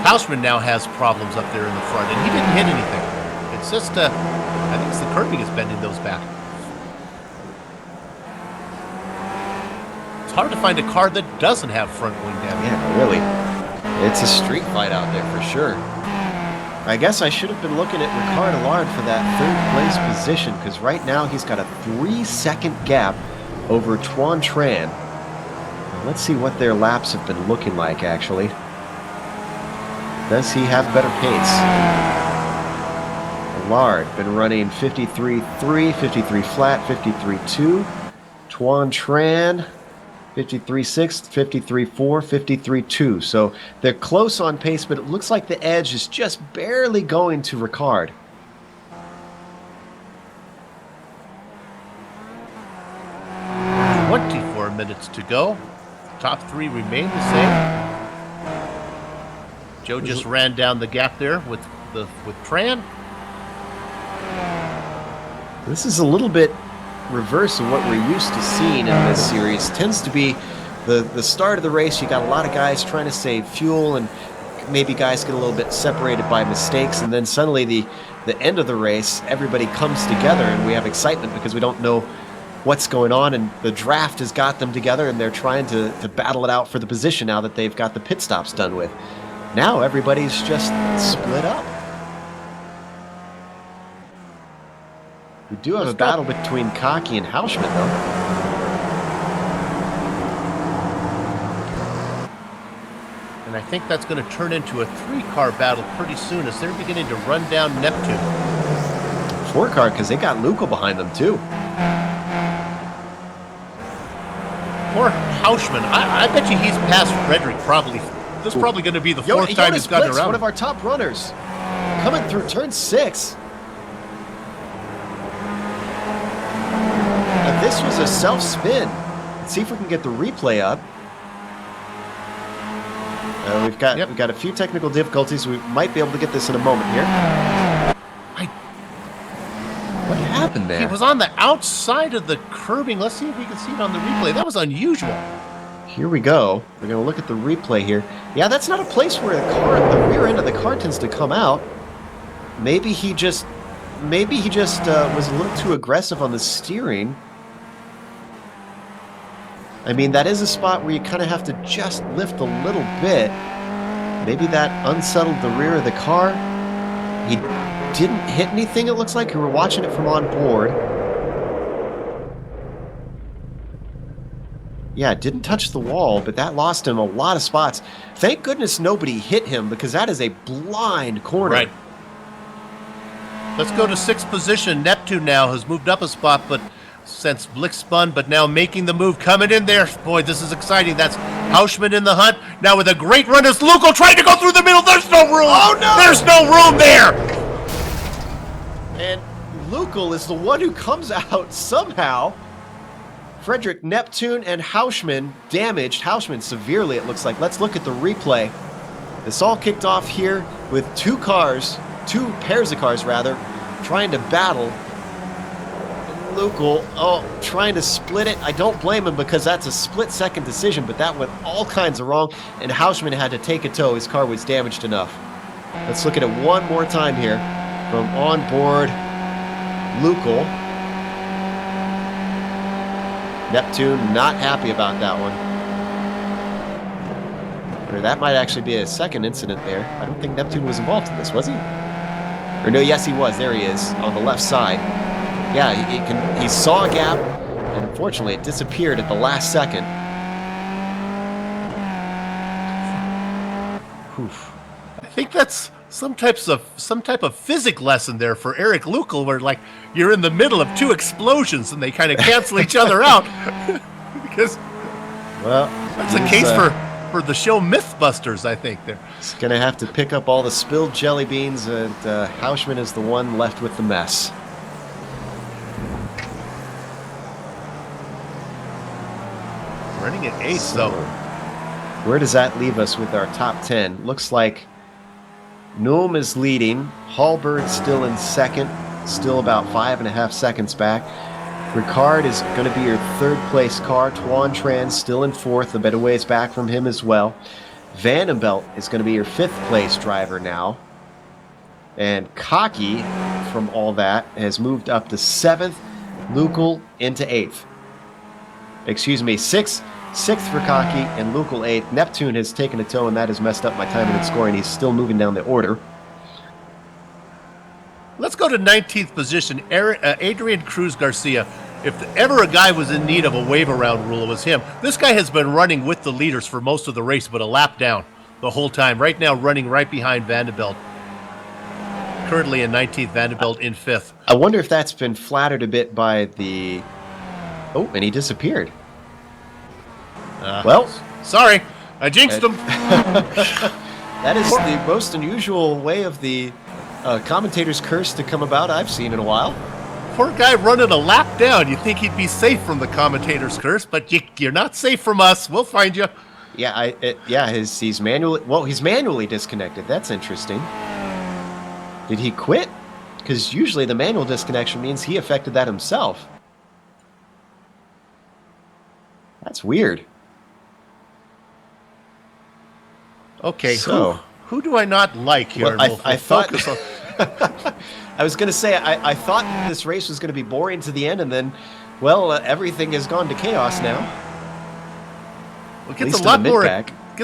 Hausman now has problems up there in the front, and he didn't hit anything. It's just, I think it's the curbing is bending those back. It's hard to find a car that doesn't have front wing damage. Yeah, really. It's a street fight out there for sure. I guess I should have been looking at Ricard Allard for that 3rd place position, because right now he's got a 3-second gap over Tuan Tran. Let's see what their laps have been looking like, actually. Does he have better pace? Allard been running 53.3, 53 flat, 53.2. Tuan Tran 53.6, 53.4, 53.2. So they're close on pace, but it looks like the edge is just barely going to Ricard. Minutes to go. Top 3 remain the same. Joe just ran down the gap there with Tran. This is a little bit reverse of what we're used to seeing in this series. Tends to be the start of the race. You got a lot of guys trying to save fuel, and maybe guys get a little bit separated by mistakes, and then suddenly the end of the race, everybody comes together and we have excitement because we don't know what's going on, and the draft has got them together and they're trying to battle it out for the position now that they've got the pit stops done with. Now everybody's just split up. We do have a battle between Kaki and Hausman, though. And I think that's going to turn into a 3-car battle pretty soon as they're beginning to run down Neptune. 4-car, because they got Neagle behind them, too. Or Hausman. I bet you he's passed Frederick probably. This is probably going to be the 4th time he's gotten around. One of our top runners. Coming through turn 6. Now this was a self-spin. Let's see if we can get the replay up. We've got a few technical difficulties. We might be able to get this in a moment here. What happened there? He was on the outside of the curbing. Let's see if we can see it on the replay. That was unusual. Here we go. We're going to look at the replay here. Yeah, that's not a place where the rear end of the car tends to come out. Maybe he just was a little too aggressive on the steering. I mean, that is a spot where you kind of have to just lift a little bit. Maybe that unsettled the rear of the car. He didn't hit anything, it looks like. We were watching it from on board. Yeah, it didn't touch the wall, but that lost him a lot of spots. Thank goodness nobody hit him, because that is a blind corner. Right. Let's go to 6th position. Neptune now has moved up a spot, but since Blick spun, but now making the move, coming in there. Boy, this is exciting. That's Hausman in the hunt. Now with a great run is Neagle trying to go through the middle. There's no room. Oh, no! There's no room there. And Neagle is the one who comes out somehow. Frederick, Neptune, and Hausman damaged. Hausman severely, it looks like. Let's look at the replay. This all kicked off here with 2 pairs of cars, trying to battle. Neagle, trying to split it. I don't blame him, because that's a split-second decision, but that went all kinds of wrong, and Hausman had to take a tow. His car was damaged enough. Let's look at it one more time here from on board Neagle. Neptune not happy about that one. Or that might actually be a second incident there. I don't think Neptune was involved in this, was he? Or no, yes he was. There he is on the left side. Yeah, he saw a gap, and unfortunately it disappeared at the last second. Oof. I think that's some type of physics lesson there for Eric Lukl, where like you're in the middle of two explosions and they kind of cancel each other out. Because well, that's a case for the show Mythbusters, I think. There, he's gonna have to pick up all the spilled jelly beans, and Hauschman is the one left with the mess. Running at 8th, though. Where does that leave us with our top 10? Looks like Noom is leading. Hallbird still in second, still about 5.5 seconds back. Ricard is going to be your third place car. Tuan Tran still in fourth, a bit of ways back from him as well. Vandenbelt is going to be your fifth place driver now. And Cocky, from all that, has moved up to seventh. Lukl into eighth. Excuse me, sixth for Cocky and Lukl eighth. Neptune has taken a toe, and that has messed up my timing and scoring. He's still moving down the order. Let's go to 19th position, Adrian Cruz Garcia. If ever a guy was in need of a wave around rule, it was him. This guy has been running with the leaders for most of the race, but a lap down the whole time. Right now, running right behind Vandenbelt. Currently in 19th, Vandenbelt in 5th. I wonder if that's been flattered a bit by the... Oh, and he disappeared. Well, sorry, I jinxed him. That is the most unusual way of the commentator's curse to come about I've seen in a while. Poor guy running a lap down. You think he'd be safe from the commentator's curse, but you're not safe from us. We'll find you. Yeah, he's manually disconnected. That's interesting. Did he quit? Because usually the manual disconnection means he affected that himself. That's weird. Okay, so who do I not like here? Well, I thought. Focus on... I was going to say I thought this race was going to be boring to the end, and then, well, everything has gone to chaos now. Well, it gets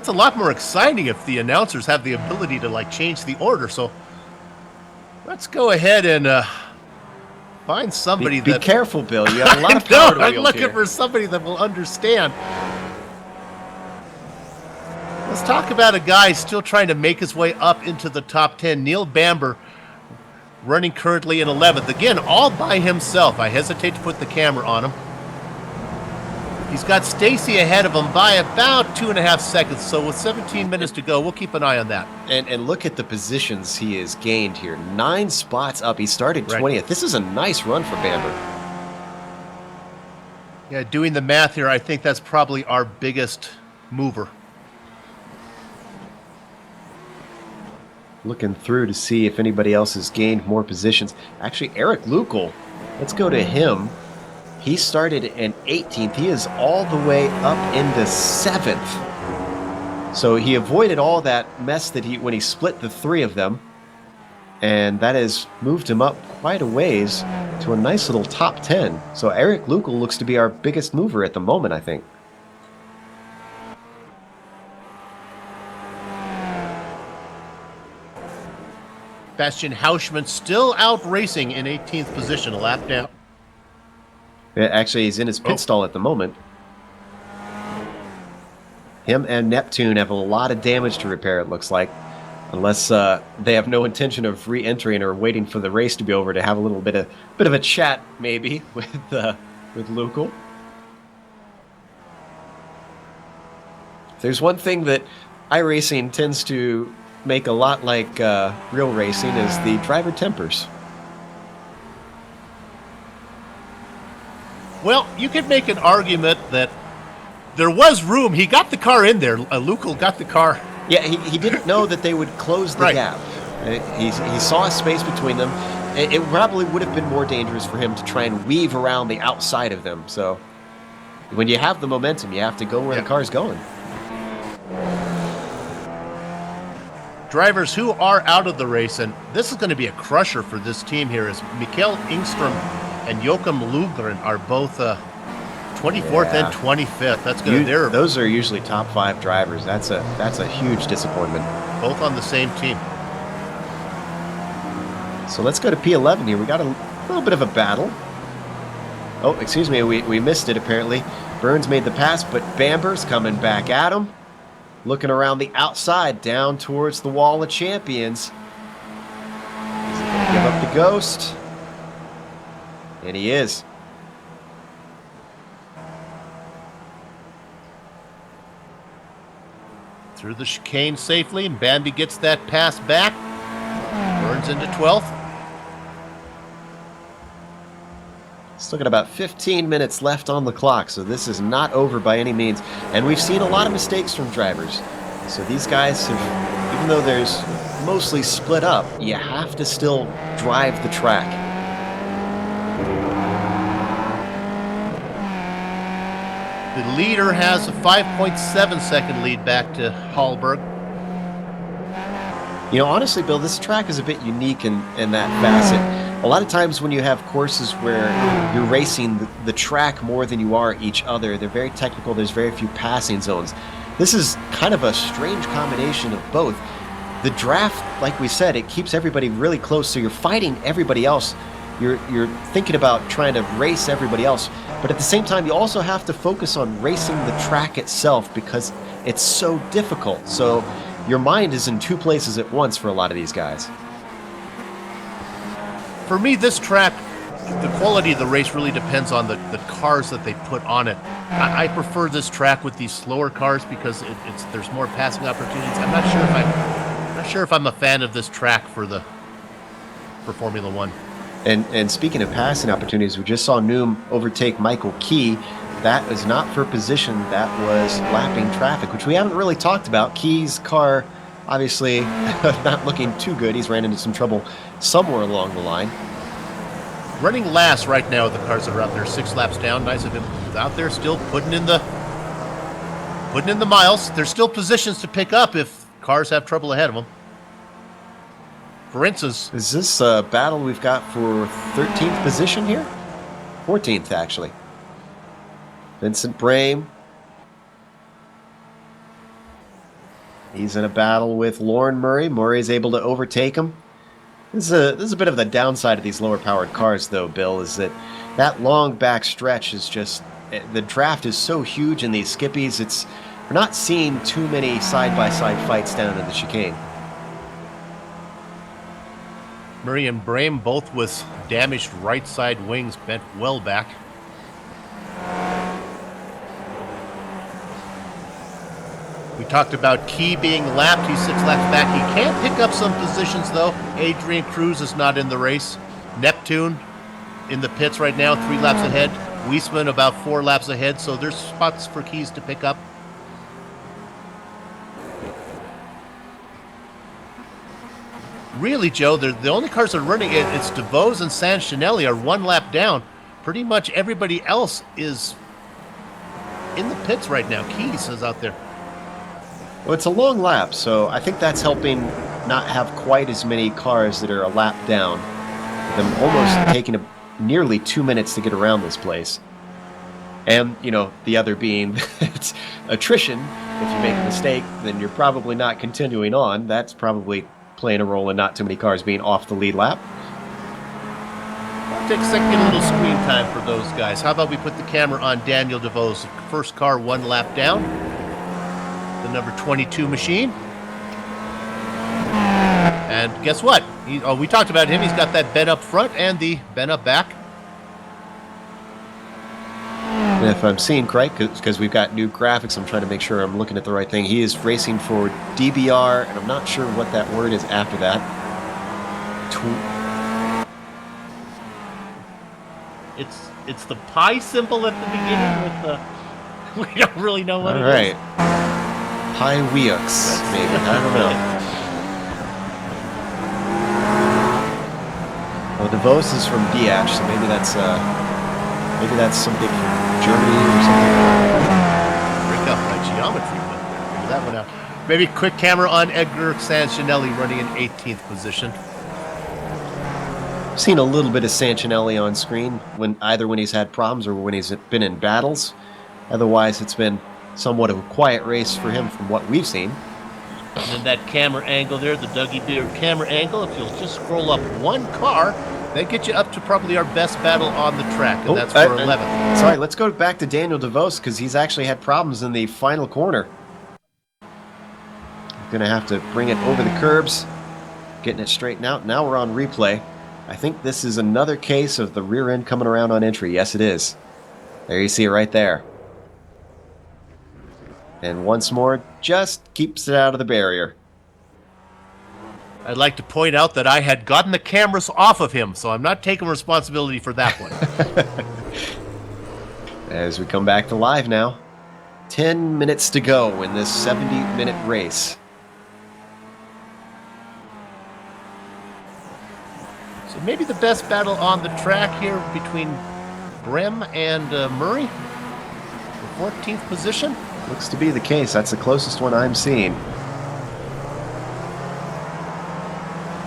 a lot more exciting if the announcers have the ability to change the order. So let's go ahead and find somebody. Be careful, Bill. You have a lot of power to wield. I'm looking for somebody that will understand. Let's talk about a guy still trying to make his way up into the top 10. Neil Bamber, running currently in 11th. Again, all by himself. I hesitate to put the camera on him. He's got Stacy ahead of him by about 2.5 seconds. So with 17 minutes to go, we'll keep an eye on that. And look at the positions he has gained here. 9 spots up. He started 20th. Right. This is a nice run for Bamber. Yeah, doing the math here, I think that's probably our biggest mover. Looking through to see if anybody else has gained more positions. Actually, Eric Lukl, let's go to him. He started in 18th. He is all the way up into 7th. So he avoided all that mess that when he split the 3 of them. And that has moved him up quite a ways to a nice little top 10. So Eric Lukl looks to be our biggest mover at the moment, I think. Bastian Hauschman still out racing in 18th position, a lap down. Yeah, actually, he's in his pit stall at the moment. Him and Neptune have a lot of damage to repair, it looks like. Unless they have no intention of re-entering or waiting for the race to be over to have a little bit of a chat, maybe, with Lukl. There's one thing that iRacing tends to make a lot like real racing is the driver tempers. Well, you could make an argument that there was room. He got the car in there. Lukl got the car. Yeah, he didn't know that they would close the gap. He saw a space between them. It probably would have been more dangerous for him to try and weave around the outside of them. So when you have the momentum, you have to go where the car's going. Drivers who are out of the race, and this is going to be a crusher for this team here, is Mikael Engström and Joachim Lugren are both 24th Yeah. and 25th. That's good. They're Those are usually top 5 drivers. That's a huge disappointment. both on the same team. So let's go to P11 here. We got a little bit of a battle. Oh, excuse me. We missed it, apparently. Burns made the pass, but Bamber's coming back at him. Looking around the outside, down towards the Wall of Champions. Is he going to give up the ghost? And he is. Through the chicane safely, and Bambi gets that pass back. Burns into 12th. Still got about 15 minutes left on the clock, so this is not over by any means. And we've seen a lot of mistakes from drivers. So these guys have, even though there's mostly split up, you have to still drive the track. The leader has a 5.7 second lead back to Hallberg. You know, honestly, Bill, this track is a bit unique in that facet. A lot of times when you have courses where you're racing the track more than you are each other, they're very technical, there's very few passing zones. This is kind of a strange combination of both. The draft, like we said, it keeps everybody really close, so you're fighting everybody else. You're thinking about trying to race everybody else, but at the same time, you also have to focus on racing the track itself because it's so difficult. So your mind is in 2 places at once for a lot of these guys. For me, this track, the quality of the race really depends on the cars that they put on it. I prefer this track with these slower cars because there's more passing opportunities. I'm not sure if I'm a fan of this track for Formula One. And speaking of passing opportunities, we just saw Noom overtake Michael Key. That was not for position, that was lapping traffic, which we haven't really talked about. Key's car, obviously, not looking too good. He's ran into some trouble somewhere along the line. Running last right now with the cars that are out there, 6 laps down. Nice of him out there still putting in the miles. There's still positions to pick up if cars have trouble ahead of them. For instance, Is this a battle we've got for 13th position here? 14th, actually. Vincent Brame. He's in a battle with Lauren Murray. Murray's able to overtake him. This is a bit of the downside of these lower-powered cars, though, Bill, is that long back stretch is just... The draft is so huge in these skippies, we're not seeing too many side-by-side fights down in the chicane. Murray and Brame both with damaged right side wings bent well back. We talked about Key being lapped. He's 6 laps back. He can pick up some positions, though. Adrian Cruz is not in the race. Neptune in the pits right now, 3 laps ahead. Weisman about 4 laps ahead, so there's spots for Keys to pick up. Really, Joe, the only cars that are running it's DeVos and Sanchinelli are 1 lap down. Pretty much everybody else is in the pits right now. Keys is out there. Well, it's a long lap, so I think that's helping not have quite as many cars that are a lap down. Them almost taking nearly 2 minutes to get around this place. And, the other being it's attrition. If you make a mistake, then you're probably not continuing on. That's probably playing a role in not too many cars being off the lead lap. Take a second, get a little screen time for those guys. How about we put the camera on Daniel DeVos, first car 1 lap down. The number 22 machine. And guess what? We talked about him. He's got that bent up front and the bent up back. And if I'm seeing correct, because we've got new graphics, I'm trying to make sure I'm looking at the right thing. He is racing for DBR, and I'm not sure what that word is after that. It's the pi symbol at the beginning with the... We don't really know what it is. All right. Pi Weux, maybe. I don't know. Well, DeVos is from Diach, so maybe that's something from Germany or something. Break up my geometry, but figure that one out. Maybe quick camera on Edgar Sanchinelli running in 18th position. Seen a little bit of Sancinelli on screen, either when he's had problems or when he's been in battles. Otherwise, it's been somewhat of a quiet race for him from what we've seen. And then that camera angle there, the Dougie Beard camera angle, if you'll just scroll up one car, that gets you up to probably our best battle on the track, and that's for 11th. Sorry, let's go back to Daniel DeVos, because he's actually had problems in the final corner. Going to have to bring it over the curbs, getting it straightened out. Now we're on replay. I think this is another case of the rear end coming around on entry. Yes, it is. There you see it right there. And once more, just keeps it out of the barrier. I'd like to point out that I had gotten the cameras off of him, so I'm not taking responsibility for that one. As we come back to live now, 10 minutes to go in this 70-minute race. So maybe the best battle on the track here between Brem and Murray for 14th position. Looks to be the case. That's the closest one I'm seeing.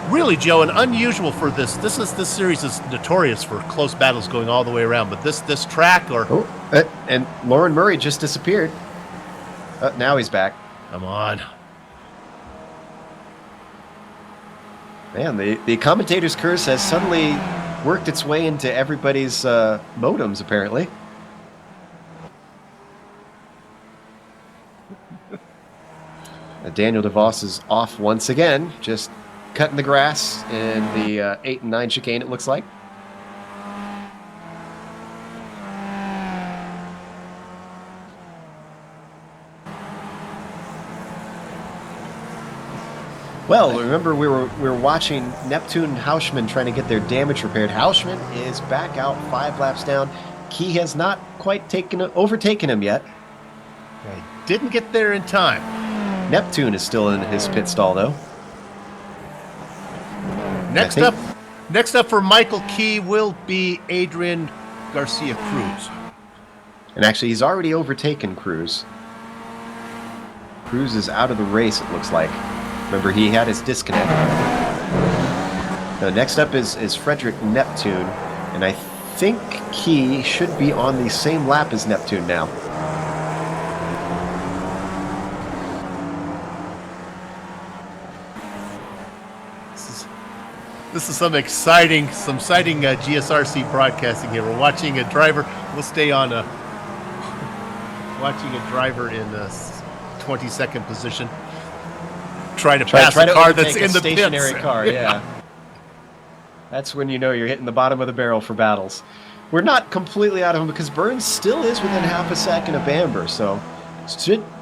Really, Joe, and unusual for this. This series is notorious for close battles going all the way around, but this track or... Oh, and Lauren Murray just disappeared. Now he's back. Come on. Man, the commentator's curse has suddenly worked its way into everybody's modems, apparently. Daniel DeVos is off once again, just cutting the grass in the 8 and 9 chicane, it looks like. Well, remember we were watching Neptune and Hausman trying to get their damage repaired. Hausman is back out 5 laps down. Key has not quite overtaken him yet. Didn't get there in time. Neptune is still in his pit stall, though. Next up for Michael Key will be Adrian Garcia Cruz. And actually, he's already overtaken Cruz. Cruz is out of the race, it looks like. Remember, he had his disconnect. Now, next up is Frederick Neptune, and I think Key should be on the same lap as Neptune now. This is some exciting GSRC broadcasting here. We're watching a driver. We'll stay on watching a driver in a 22nd position, trying to pass a car that's in the stationary pits. car. Yeah, that's when you know you're hitting the bottom of the barrel for battles. We're not completely out of them because Burns still is within half a second of Bamber, so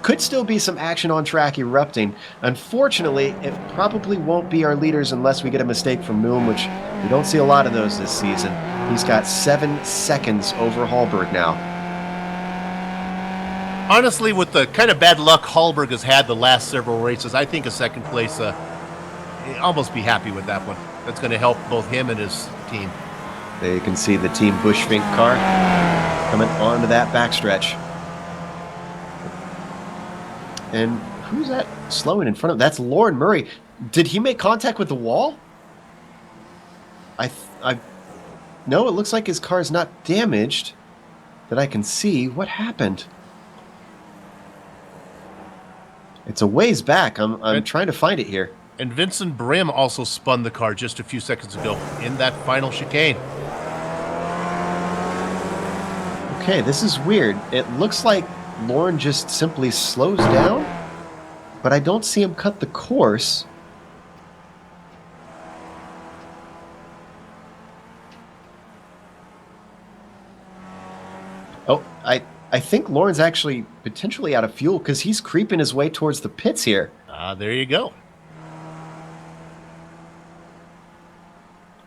could still be some action on track erupting. Unfortunately, it probably won't be our leaders unless we get a mistake from Noom, which we don't see a lot of those this season. He's got 7 seconds over Hallberg now. Honestly, with the kind of bad luck Hallberg has had the last several races, I think a second place, almost be happy with that one. That's going to help both him and his team. There you can see the Team Bushfink car coming onto that backstretch. And who's that slowing in front of? That's Lauren Murray. Did he make contact with the wall? No, it looks like his car is not damaged that I can see. What happened? It's a ways back. I'm trying to find it here. And Vincent Brim also spun the car just a few seconds ago in that final chicane. Okay, this is weird. It looks like Lauren just simply slows down, but I don't see him cut the course. Oh, I think Lauren's actually potentially out of fuel because he's creeping his way towards the pits here. There you go.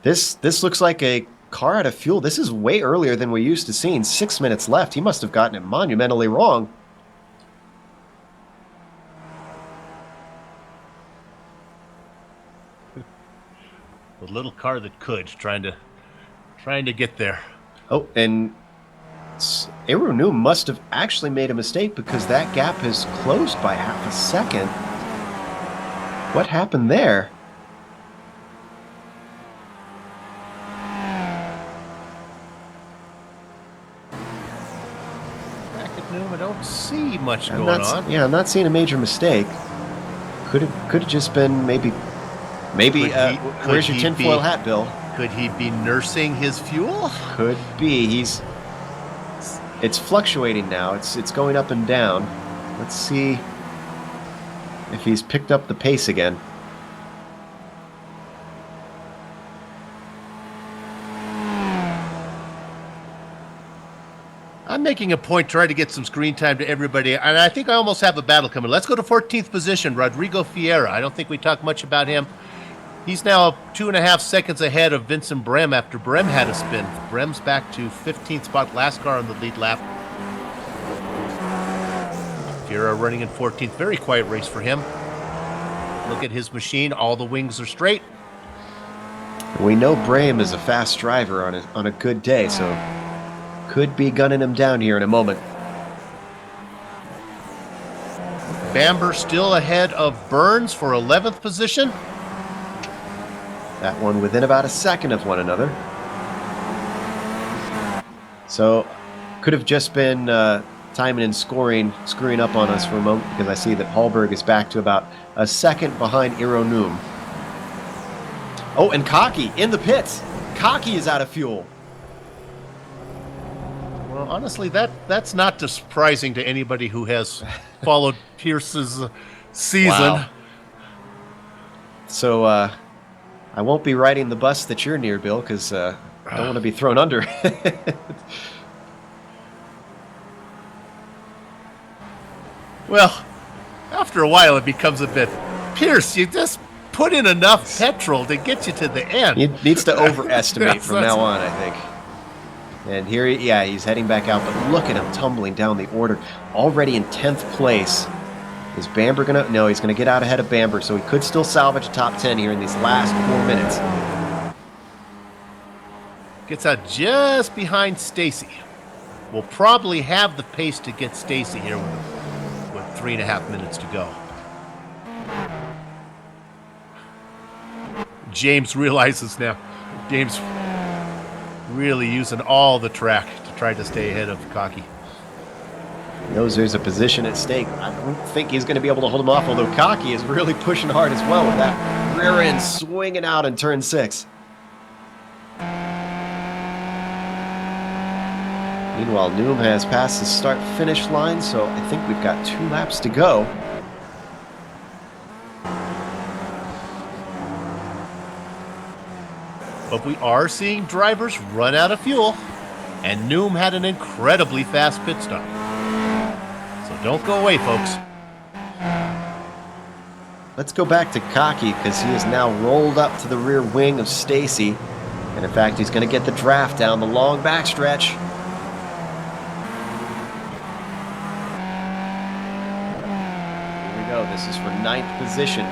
This looks like a car out of fuel. This is way earlier than we're used to seeing. 6 minutes left. He must have gotten it monumentally wrong. The little car that could, trying to get there. Oh, and Arunu must have actually made a mistake because that gap has closed by half a second. What happened there? don't see much going on. Yeah, I'm not seeing a major mistake. Could have just been maybe. Where's your tinfoil hat, Bill? Could he be nursing his fuel? Could be. It's fluctuating now. It's going up and down. Let's see if he's picked up the pace again. I'm making a point trying to get some screen time to everybody, and I think I almost have a battle coming. Let's go to 14th position, Rodrigo Fiera. I don't think we talk much about him. He's now 2.5 seconds ahead of Vincent Brem after Brem had a spin. Brem's back to 15th spot, last car on the lead lap. Fiera running in 14th. Very quiet race for him. Look at his machine. All the wings are straight. We know Brem is a fast driver on a good day, so could be gunning him down here in a moment. Bamber still ahead of Burns for 11th position. That one within about a second of one another. So, could have just been timing and screwing up on us for a moment, because I see that Hallberg is back to about a second behind Ironum. Oh, and Cocky in the pits. Cocky is out of fuel. Well, honestly, that's not surprising to anybody who has followed Pierce's season. Wow. So, I won't be riding the bus that you're near, Bill, because I don't want to be thrown under. Well, after a while, it becomes a bit, Pierce, you just put in enough petrol to get you to the end. He needs to overestimate from now on, I think. And here, he's heading back out, but look at him tumbling down the order. Already in 10th place. Is Bamber going to... No, he's going to get out ahead of Bamber, so he could still salvage a top 10 here in these last 4 minutes. Gets out just behind Stacy. We'll probably have the pace to get Stacy here with 3.5 minutes to go. James realizes now. James really using all the track to try to stay ahead of Cocky. He knows there's a position at stake. I don't think he's going to be able to hold him off, although Cocky is really pushing hard as well with that rear end swinging out in turn 6. Meanwhile, Noom has passed the start-finish line, so I think we've got 2 laps to go. But we are seeing drivers run out of fuel, and Noom had an incredibly fast pit stop. So don't go away, folks. Let's go back to Cocky, because he is now rolled up to the rear wing of Stacy. And in fact, he's going to get the draft down the long backstretch. Here we go. This is for 9th position.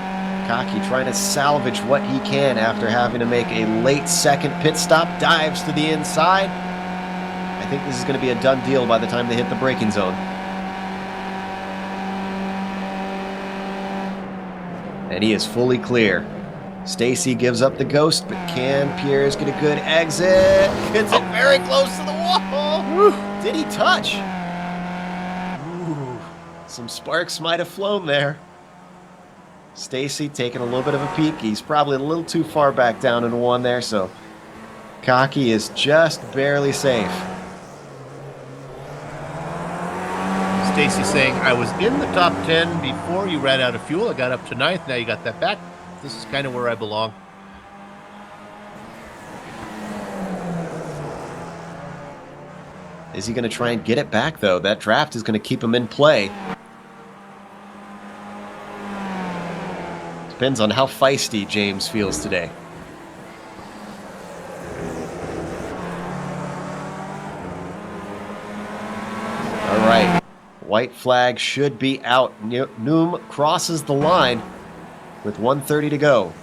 Cocky trying to salvage what he can after having to make a late second pit stop. Dives to the inside. I think this is going to be a done deal by the time they hit the braking zone. And he is fully clear. Stacy gives up the ghost, but can Pierre's get a good exit? Gets it very close to the wall. Woo. Did he touch? Ooh. Some sparks might have flown there. Stacy taking a little bit of a peek. He's probably a little too far back down into one there, so Cocky is just barely safe. Stacy saying, I was in the top 10 before you ran out of fuel. I got up to 9th. Now you got that back. This is kind of where I belong. Is he going to try and get it back, though? That draft is going to keep him in play. Depends on how feisty James feels today. All right. White flag should be out. Noom crosses the line with 1:30 to go.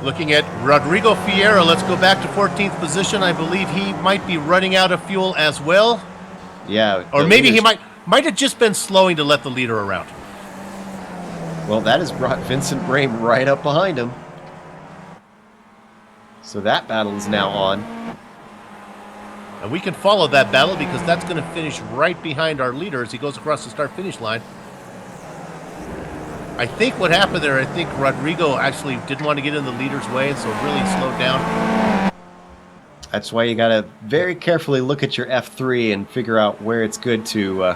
Looking at Rodrigo Fiera, let's go back to 14th position. I believe he might be running out of fuel as well. Yeah. Or maybe he might have just been slowing to let the leader around. Well, that has brought Vincent Brame right up behind him. So that battle is now on. And we can follow that battle because that's going to finish right behind our leader as he goes across the start-finish line. I think what happened there, I think Rodrigo actually didn't want to get in the leader's way, and so really slowed down. That's why you got to very carefully look at your F3 and figure out where it's good to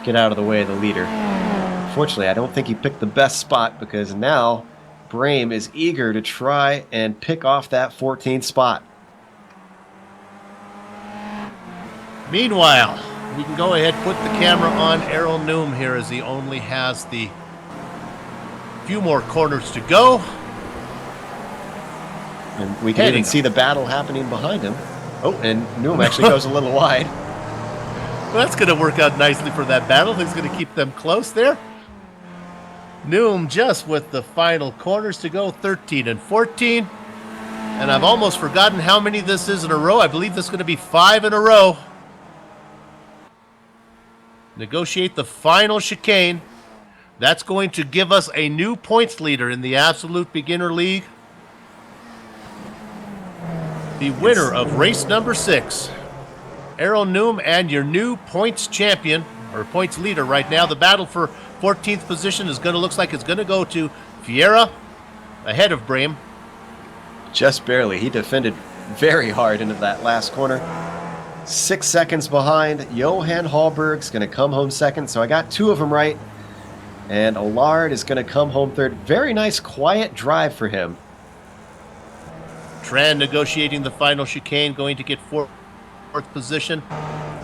get out of the way of the leader. Fortunately, I don't think he picked the best spot because now Brame is eager to try and pick off that 14th spot. Meanwhile, we can go ahead put the camera on Errol Noom here as he only has the few more corners to go. And we can even see the battle happening behind him. Oh, and Noom actually goes a little wide. Well, that's going to work out nicely for that battle. He's going to keep them close there. Noom just with the final corners to go, 13 and 14. And I've almost forgotten how many this is in a row. I believe this is going to be 5 in a row. Negotiate the final chicane. That's going to give us a new points leader in the Absolute Beginner League. The winner of race number 6, Errol Noom, and your new points champion, or points leader right now. The battle for 14th position is going to look like it's going to go to Vieira ahead of Brame. Just barely. He defended very hard into that last corner. 6 seconds behind. Johan Hallberg's going to come home second, so I got 2 of them right. And Allard is going to come home third. Very nice, quiet drive for him. Tran negotiating the final chicane, going to get 4th position.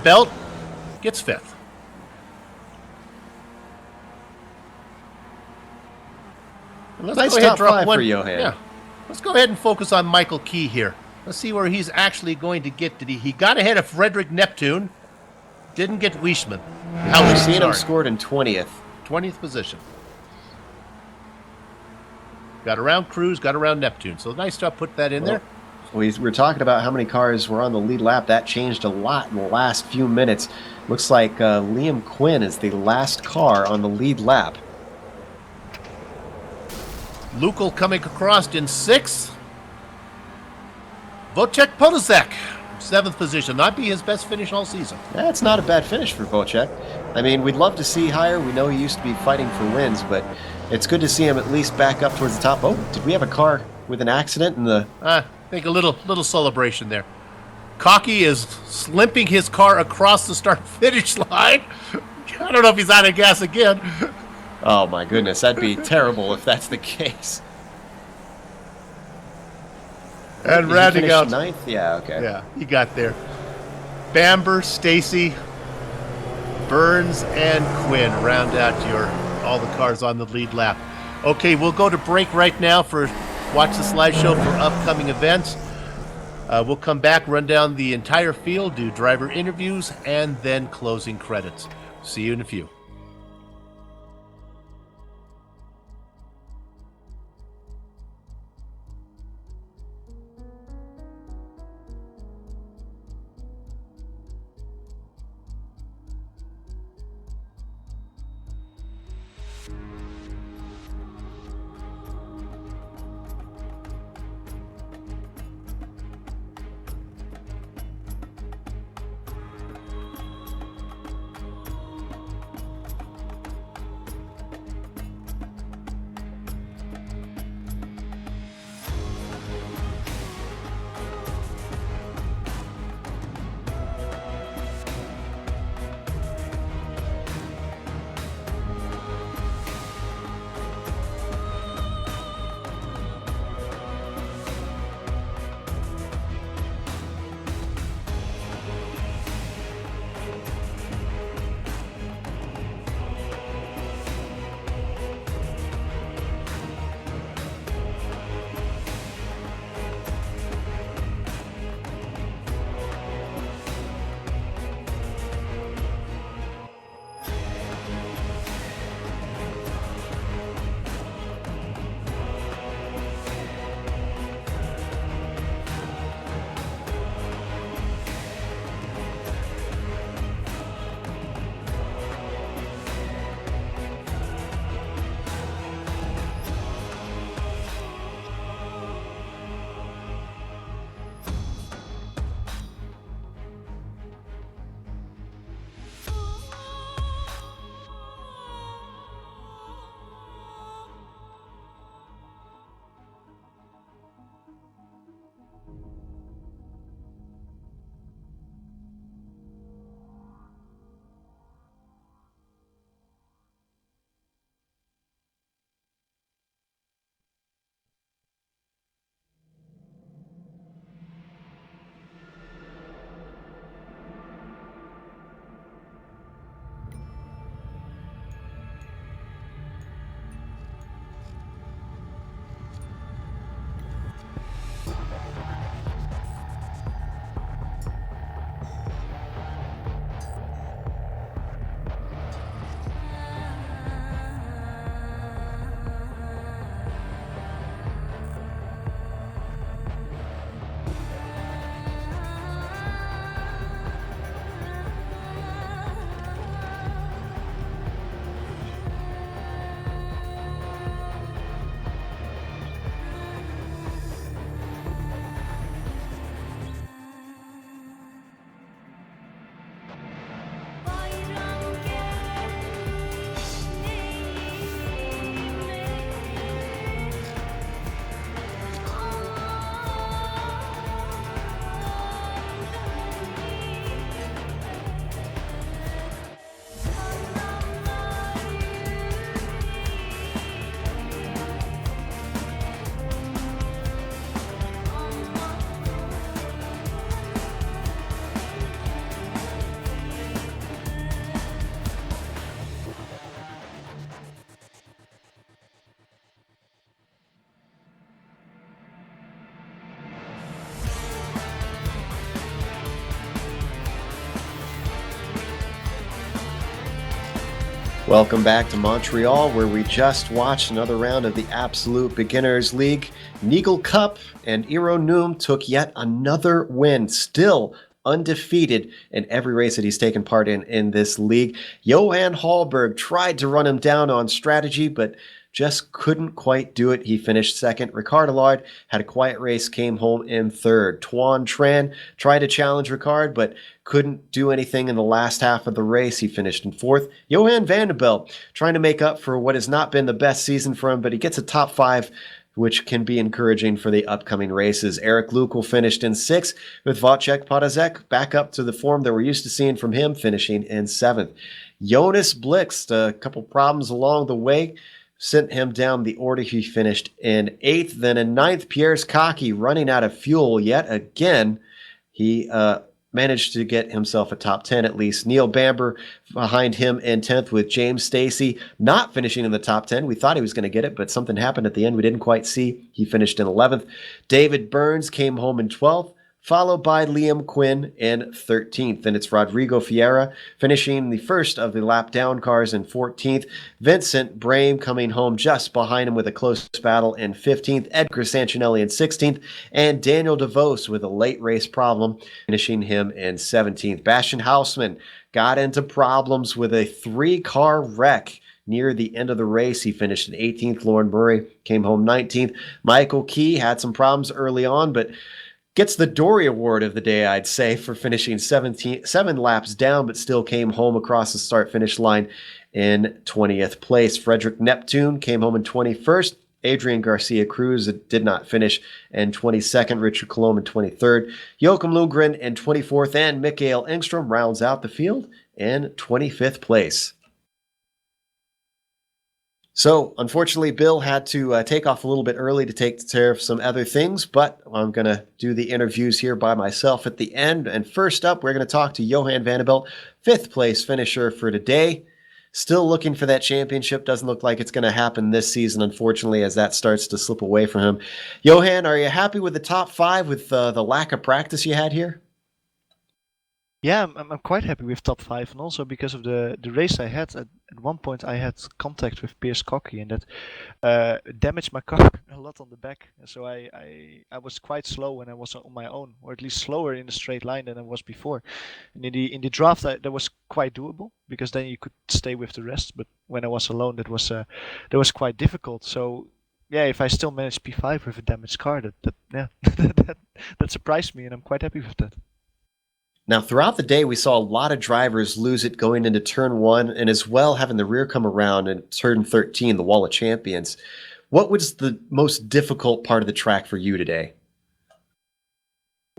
Belt gets 5th. Let's Nice go ahead and top drop 5 one. for Johan. Yeah. Let's go ahead and focus on Michael Key here. Let's see where he's actually going to get. He got ahead of Frederick Neptune. Didn't get Weishman. We've seen him scored in 20th. 20th position. Got around Cruz, got around Neptune. So nice to put that in there. We're talking about how many cars were on the lead lap. That changed a lot in the last few minutes. Looks like Liam Quinn is the last car on the lead lap. Lukel coming across in 6th. Wojciech Podolzak, 7th position. Not be his best finish all season. That's not a bad finish for Wojciech. I mean, we'd love to see higher. We know he used to be fighting for wins, but it's good to see him at least back up towards the top. Oh, did we have a car with an accident in the... I think a little celebration there. Cocky is limping his car across the start-finish line. I don't know if he's out of gas again. Oh, my goodness. That'd be terrible if that's the case. And rounding out 9th? Yeah, okay. Yeah, he got there. Bamber, Stacy, Burns, and Quinn round out all the cars on the lead lap. Okay, we'll go to break right now for watch the slideshow for upcoming events. We'll come back, run down the entire field, do driver interviews, and then closing credits. See you in a few. Welcome back to Montreal, where we just watched another round of the Absolute Beginners League Neagle Cup, and Iro Noom took yet another win, still undefeated in every race that he's taken part in this league. Johan Hallberg tried to run him down on strategy, but just couldn't quite do it. He finished second. Ricard Allard had a quiet race, came home in third. Tuan Tran tried to challenge Ricard, but couldn't do anything in the last half of the race. He finished in fourth. Johan Vanderbilt trying to make up for what has not been the best season for him, but he gets a top 5, which can be encouraging for the upcoming races. Eric Lukul finished in 6th, with Wojciech Podazek back up to the form that we're used to seeing from him, finishing in 7th. Jonas Blixt, a couple problems along the way, sent him down the order. He finished in 8th. Then in 9th, Pierre Kaki running out of fuel yet again. He managed to get himself a top 10 at least. Neil Bamber behind him in 10th, with James Stacy not finishing in the top 10. We thought he was going to get it, but something happened at the end we didn't quite see. He finished in 11th. David Burns came home in 12th, followed by Liam Quinn in 13th. And it's Rodrigo Fiera finishing the first of the lap down cars in 14th. Vincent Brame coming home just behind him with a close battle in 15th. Edgar Sancinelli in 16th. And Daniel DeVos with a late race problem, finishing him in 17th. Bastian Hausman got into problems with a 3-car wreck near the end of the race. He finished in 18th. Lauren Murray came home 19th. Michael Key had some problems early on, but gets the Dory Award of the day, I'd say, for finishing 7 laps down, but still came home across the start-finish line in 20th place. Frederick Neptune came home in 21st. Adrian Garcia Cruz did not finish in 22nd. Richard Colomb in 23rd. Joachim Lundgren in 24th. And Mikael Engstrom rounds out the field in 25th place. So, unfortunately, Bill had to take off a little bit early to take care of some other things, but I'm going to do the interviews here by myself at the end. And first up, we're going to talk to Johan Vanderbilt, 5th place finisher for today. Still looking for that championship. Doesn't look like it's going to happen this season, unfortunately, as that starts to slip away from him. Johan, are you happy with the top 5 with the lack of practice you had here? Yeah, I'm quite happy with top 5, and also because of the race I had. At one point, I had contact with Pierce Cocky, and that damaged my car a lot on the back. So I was quite slow when I was on my own, or at least slower in the straight line than I was before. And in the draft, that was quite doable, because then you could stay with the rest. But when I was alone, that was quite difficult. So yeah, if I still managed P5 with a damaged car, that surprised me, and I'm quite happy with that. Now, throughout the day, we saw a lot of drivers lose it going into turn 1, and as well having the rear come around in turn 13, the Wall of Champions. What was the most difficult part of the track for you today?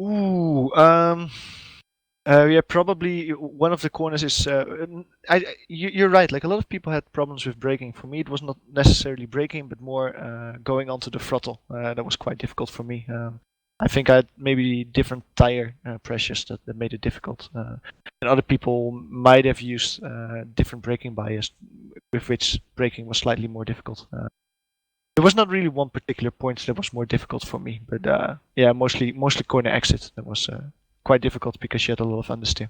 Ooh, yeah, probably one of the corners is. You're right. Like, a lot of people had problems with braking. For me, it was not necessarily braking, but more going onto the throttle. That was quite difficult for me. I think I had maybe different tire pressures that made it difficult. And other people might have used different braking bias, with which braking was slightly more difficult. There was not really one particular point that was more difficult for me, but yeah, mostly corner exit. That was quite difficult because you had a lot of understeer.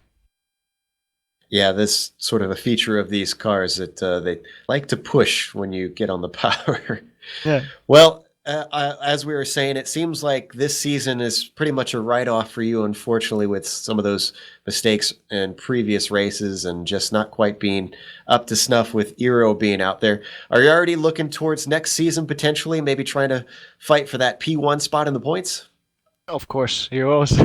Yeah, this sort of a feature of these cars that they like to push when you get on the power. Yeah. Well, as we were saying, it seems like this season is pretty much a write-off for you, unfortunately, with some of those mistakes in previous races and just not quite being up to snuff with Iro being out there. Are you already looking towards next season, potentially, maybe trying to fight for that P1 spot in the points? Of course, you're always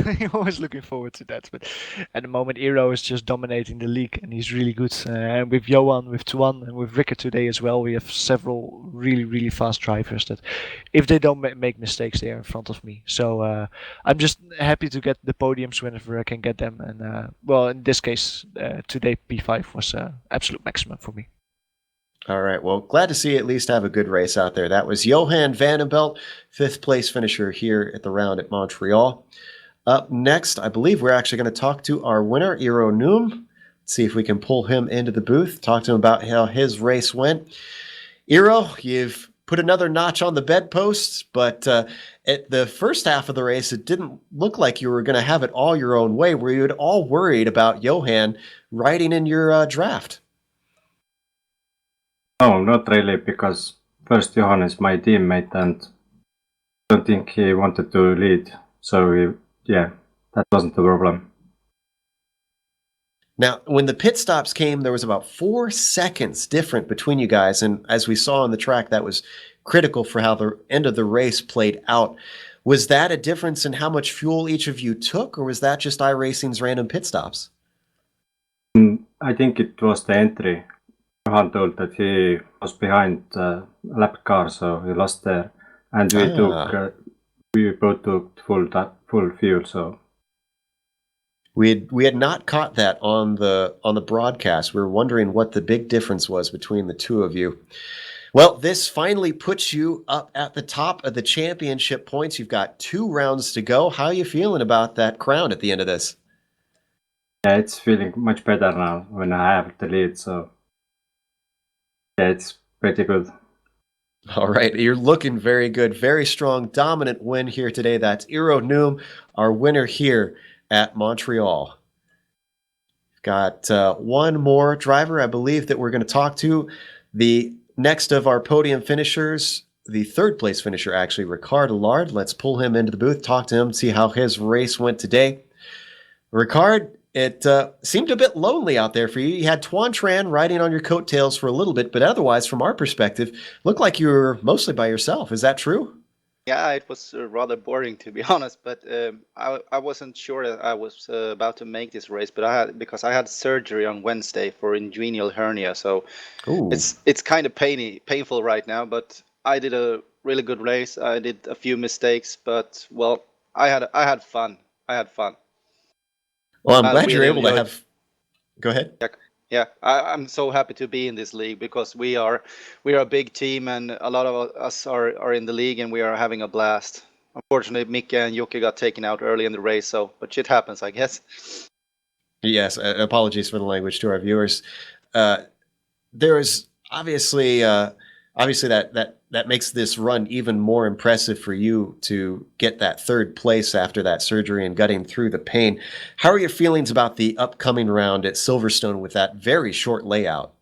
looking forward to that. But at the moment, Iro is just dominating the league, and he's really good. And with Johan, with Tuan, and with Rickert today as well, we have several really, really fast drivers that, if they don't make mistakes, they are in front of me. So I'm just happy to get the podiums whenever I can get them. And well, in this case, today P5 was absolute maximum for me. All right. Well, glad to see you at least have a good race out there. That was Johan Vanderbilt, 5th place finisher here at the round at Montreal. Up next, I believe we're actually going to talk to our winner, Iro Noom. Let's see if we can pull him into the booth, talk to him about how his race went. Iro, you've put another notch on the bedposts, but at the first half of the race, it didn't look like you were going to have it all your own way. Were you at all worried about Johan riding in your draft? No, not really, because first Johan is my teammate and I don't think he wanted to lead. So, yeah, that wasn't the problem. Now, when the pit stops came, there was about 4 seconds different between you guys. And as we saw on the track, that was critical for how the end of the race played out. Was that a difference in how much fuel each of you took, or was that just iRacing's random pit stops? I think it was the entry. Johan told that he was behind lap car, so he lost there. And we both took full fuel, so. We had not caught that on the broadcast. We were wondering what the big difference was between the two of you. Well, this finally puts you up at the top of the championship points. You've got 2 rounds to go. How are you feeling about that crown at the end of this? Yeah, it's feeling much better now when I have the lead, so yeah, it's pretty good. All right, you're looking very good, very strong, dominant win here today. That's Iro Noom, our winner here at Montreal. Got one more driver, I believe, that we're going to talk to. The next of our podium finishers, the third place finisher, actually, Ricard Allard. Let's pull him into the booth, talk to him, see how his race went today. Ricard, it seemed a bit lonely out there for you. You had Tuan Tran riding on your coattails for a little bit, but otherwise, from our perspective, looked like you were mostly by yourself. Is that true? Yeah, it was rather boring, to be honest. But I wasn't sure that I was about to make this race, but because I had surgery on Wednesday for inguinal hernia, so Ooh. it's kind of painful right now. But I did a really good race. I did a few mistakes, but well, I had fun. I had fun. Well, I'm I glad you're really able to enjoyed- have. Go ahead. Yeah, I'm so happy to be in this league because we are a big team and a lot of us are in the league and we are having a blast. Unfortunately, Mika and Yuki got taken out early in the race, but shit happens, I guess. Yes, apologies for the language to our viewers. There is obviously that makes this run even more impressive for you to get that third place after that surgery and gutting through the pain. How are your feelings about the upcoming round at Silverstone with that very short layout?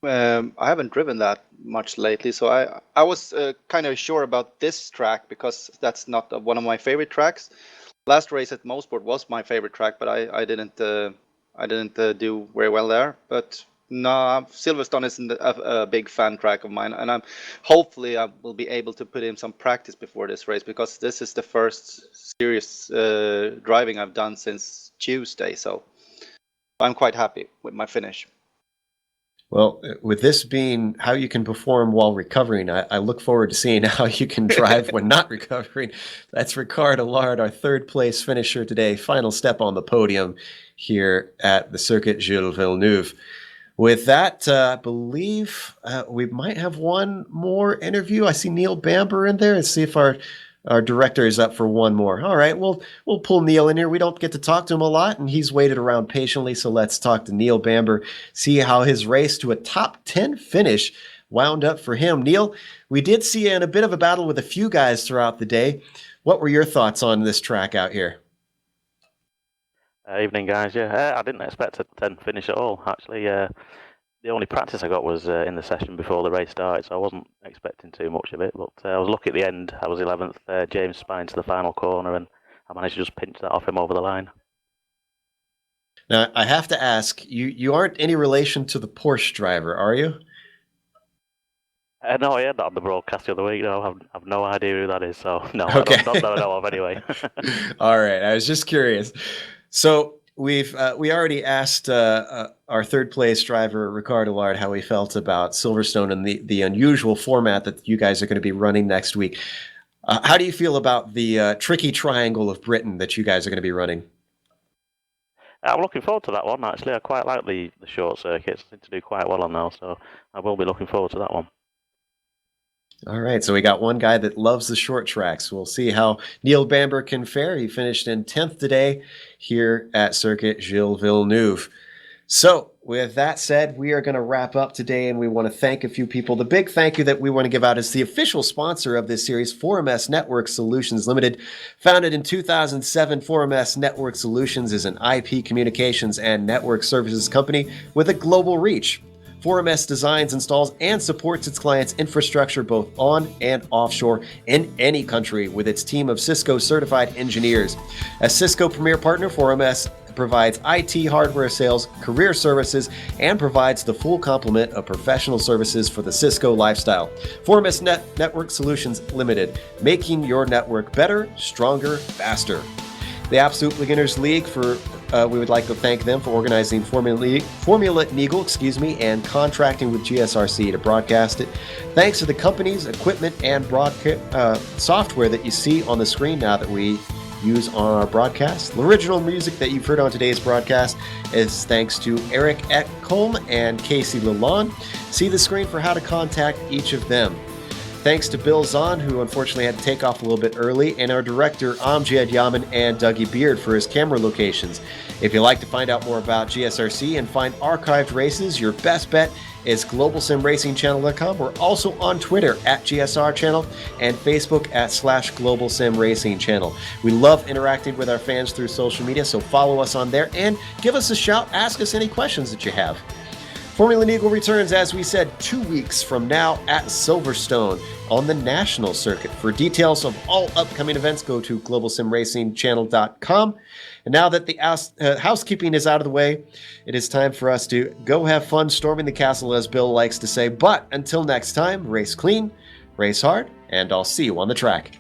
I haven't driven that much lately, so I was kind of sure about this track because that's not one of my favorite tracks. Last race at Mosport was my favorite track, but I didn't do very well there. But no, Silverstone isn't a big fan track of mine, and hopefully I will be able to put in some practice before this race because this is the first serious driving I've done since Tuesday. So I'm quite happy with my finish. Well, with this being how you can perform while recovering, I look forward to seeing how you can drive when not recovering. That's Ricard Allard, our third place finisher today. Final step on the podium here at the Circuit Gilles Villeneuve. With that, I believe we might have one more interview. I see Neil Bamber in there. Let's see if our director is up for one more. All right, we'll pull Neil in here. We don't get to talk to him a lot, and he's waited around patiently, so let's talk to Neil Bamber, see how his race to a top 10 finish wound up for him. Neil, we did see you in a bit of a battle with a few guys throughout the day. What were your thoughts on this track out here? Evening, guys. Yeah, I didn't expect a 10 finish at all. Actually, the only practice I got was in the session before the race started, so I wasn't expecting too much of it. But I was lucky at the end. I was 11th. James spun into the final corner, and I managed to just pinch that off him over the line. Now, I have to ask, you aren't any relation to the Porsche driver, are you? No, I heard that on the broadcast the other week. No, I've no idea who that is, so no, Okay. not that I know of anyway. All right, I was just curious. So we already asked our third place driver Ricard Allard how he felt about Silverstone and the unusual format that you guys are going to be running next week. How do you feel about the tricky triangle of Britain that you guys are going to be running? I'm looking forward to that one, actually. I quite like the short circuits. I seem to do quite well on those, so I will be looking forward to that one. All right, so we got one guy that loves the short tracks. We'll see how Neil Bamber can fare. He finished in 10th today here at Circuit Gilles Villeneuve. So with that said, we are going to wrap up today, and we want to thank a few people. The big thank you that we want to give out is the official sponsor of this series, 4MS Network Solutions Limited. Founded in 2007, 4MS Network Solutions is an IP communications and network services company with a global reach. 4MS designs, installs, and supports its clients' infrastructure both on and offshore in any country with its team of Cisco certified engineers. As Cisco Premier Partner, 4MS provides IT hardware sales, career services, and provides the full complement of professional services for the Cisco lifestyle. 4MS Network Solutions Limited, making your network better, stronger, faster. The Absolute Beginners League, we would like to thank them for organizing Formula Neagle, and contracting with GSRC to broadcast it. Thanks to the companies, equipment, and software that you see on the screen now that we use on our broadcast. The original music that you've heard on today's broadcast is thanks to Eric Ekholm and Casey Lalonde. See the screen for how to contact each of them. Thanks to Bill Zahn, who unfortunately had to take off a little bit early, and our director Amjad Yaman and Dougie Beard for his camera locations. If you'd like to find out more about GSRC and find archived races, your best bet is globalsimracingchannel.com. We're also on Twitter at GSR Channel and Facebook at /GlobalSimRacingChannel. We love interacting with our fans through social media, so follow us on there and give us a shout. Ask us any questions that you have. Formula Neagle returns, as we said, 2 weeks from now at Silverstone on the national circuit. For details of all upcoming events, go to globalsimracingchannel.com. And now that the housekeeping is out of the way, it is time for us to go have fun storming the castle, as Bill likes to say. But until next time, race clean, race hard, and I'll see you on the track.